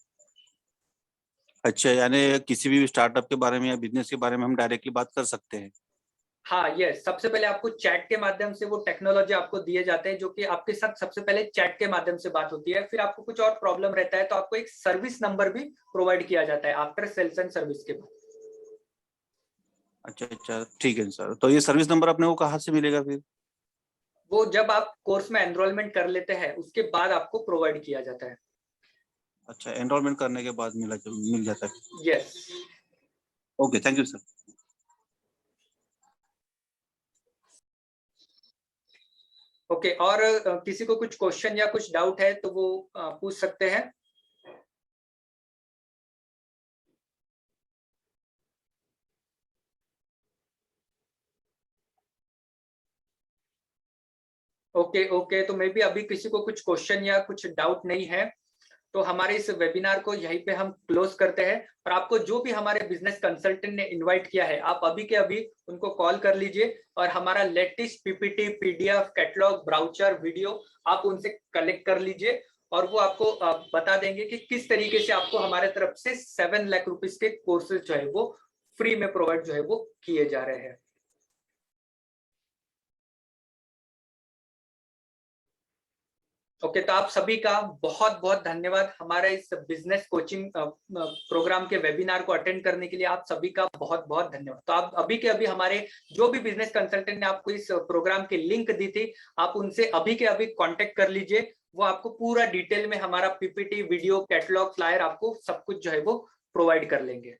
S4: अच्छा, यानी किसी भी स्टार्टअप के बारे में या बिजनेस के बारे में हम डायरेक्टली बात कर सकते हैं?
S2: हाँ, यस, सबसे पहले आपको चैट के माध्यम से वो टेक्नोलॉजी आपको दिए जाते हैं, जो कि आपके साथ सबसे पहले चैट के माध्यम से बात होती है। फिर आपको कुछ और प्रॉब्लम रहता है तो आपको एक सर्विस नंबर भी प्रोवाइड किया जाता है आफ्टर सेल्स एंड सर्विस के बाद।
S4: अच्छा अच्छा, ठीक है सर। तो ये सर्विस नंबर अपने को कहाँ से मिलेगा फिर?
S2: वो जब आप कोर्स में एनरोलमेंट कर लेते हैं, उसके बाद आपको प्रोवाइड किया जाता है।
S4: अच्छा, एनरोलमेंट करने के बाद मिल जाता है।
S2: Yes.
S4: Okay, thank you sir.
S2: Okay, और किसी को कुछ क्वेश्चन या कुछ डाउट है तो वो पूछ सकते हैं। ओके ओके, तो मे बी अभी किसी को कुछ क्वेश्चन या कुछ डाउट नहीं है, तो हमारे इस वेबिनार को यहीं पे हम क्लोज करते हैं। और आपको जो भी हमारे बिजनेस कंसल्टेंट ने इनवाइट किया है, आप अभी के अभी उनको कॉल कर लीजिए और हमारा latest PPT, PDF, catalogue, brochure, video आप उनसे कलेक्ट कर लीजिए, और वो आपको बता देंगे कि किस तरीके से आपको हमारे तरफ से 7 लाख रुपीस के कोर्सेज जो है वो फ्री में प्रोवाइड जो है वो किए जा रहे हैं। ओके, तो आप सभी का बहुत बहुत धन्यवाद हमारे इस बिजनेस कोचिंग प्रोग्राम के वेबिनार को अटेंड करने के लिए। आप सभी का बहुत बहुत धन्यवाद। तो आप अभी के अभी हमारे जो भी बिजनेस कंसल्टेंट ने आपको इस प्रोग्राम की लिंक दी थी, आप उनसे अभी के अभी कांटेक्ट कर लीजिए। वो आपको पूरा डिटेल में हमारा पीपीटी, वीडियो, कैटलॉग, फ्लायर आपको सब कुछ जो है वो प्रोवाइड कर लेंगे।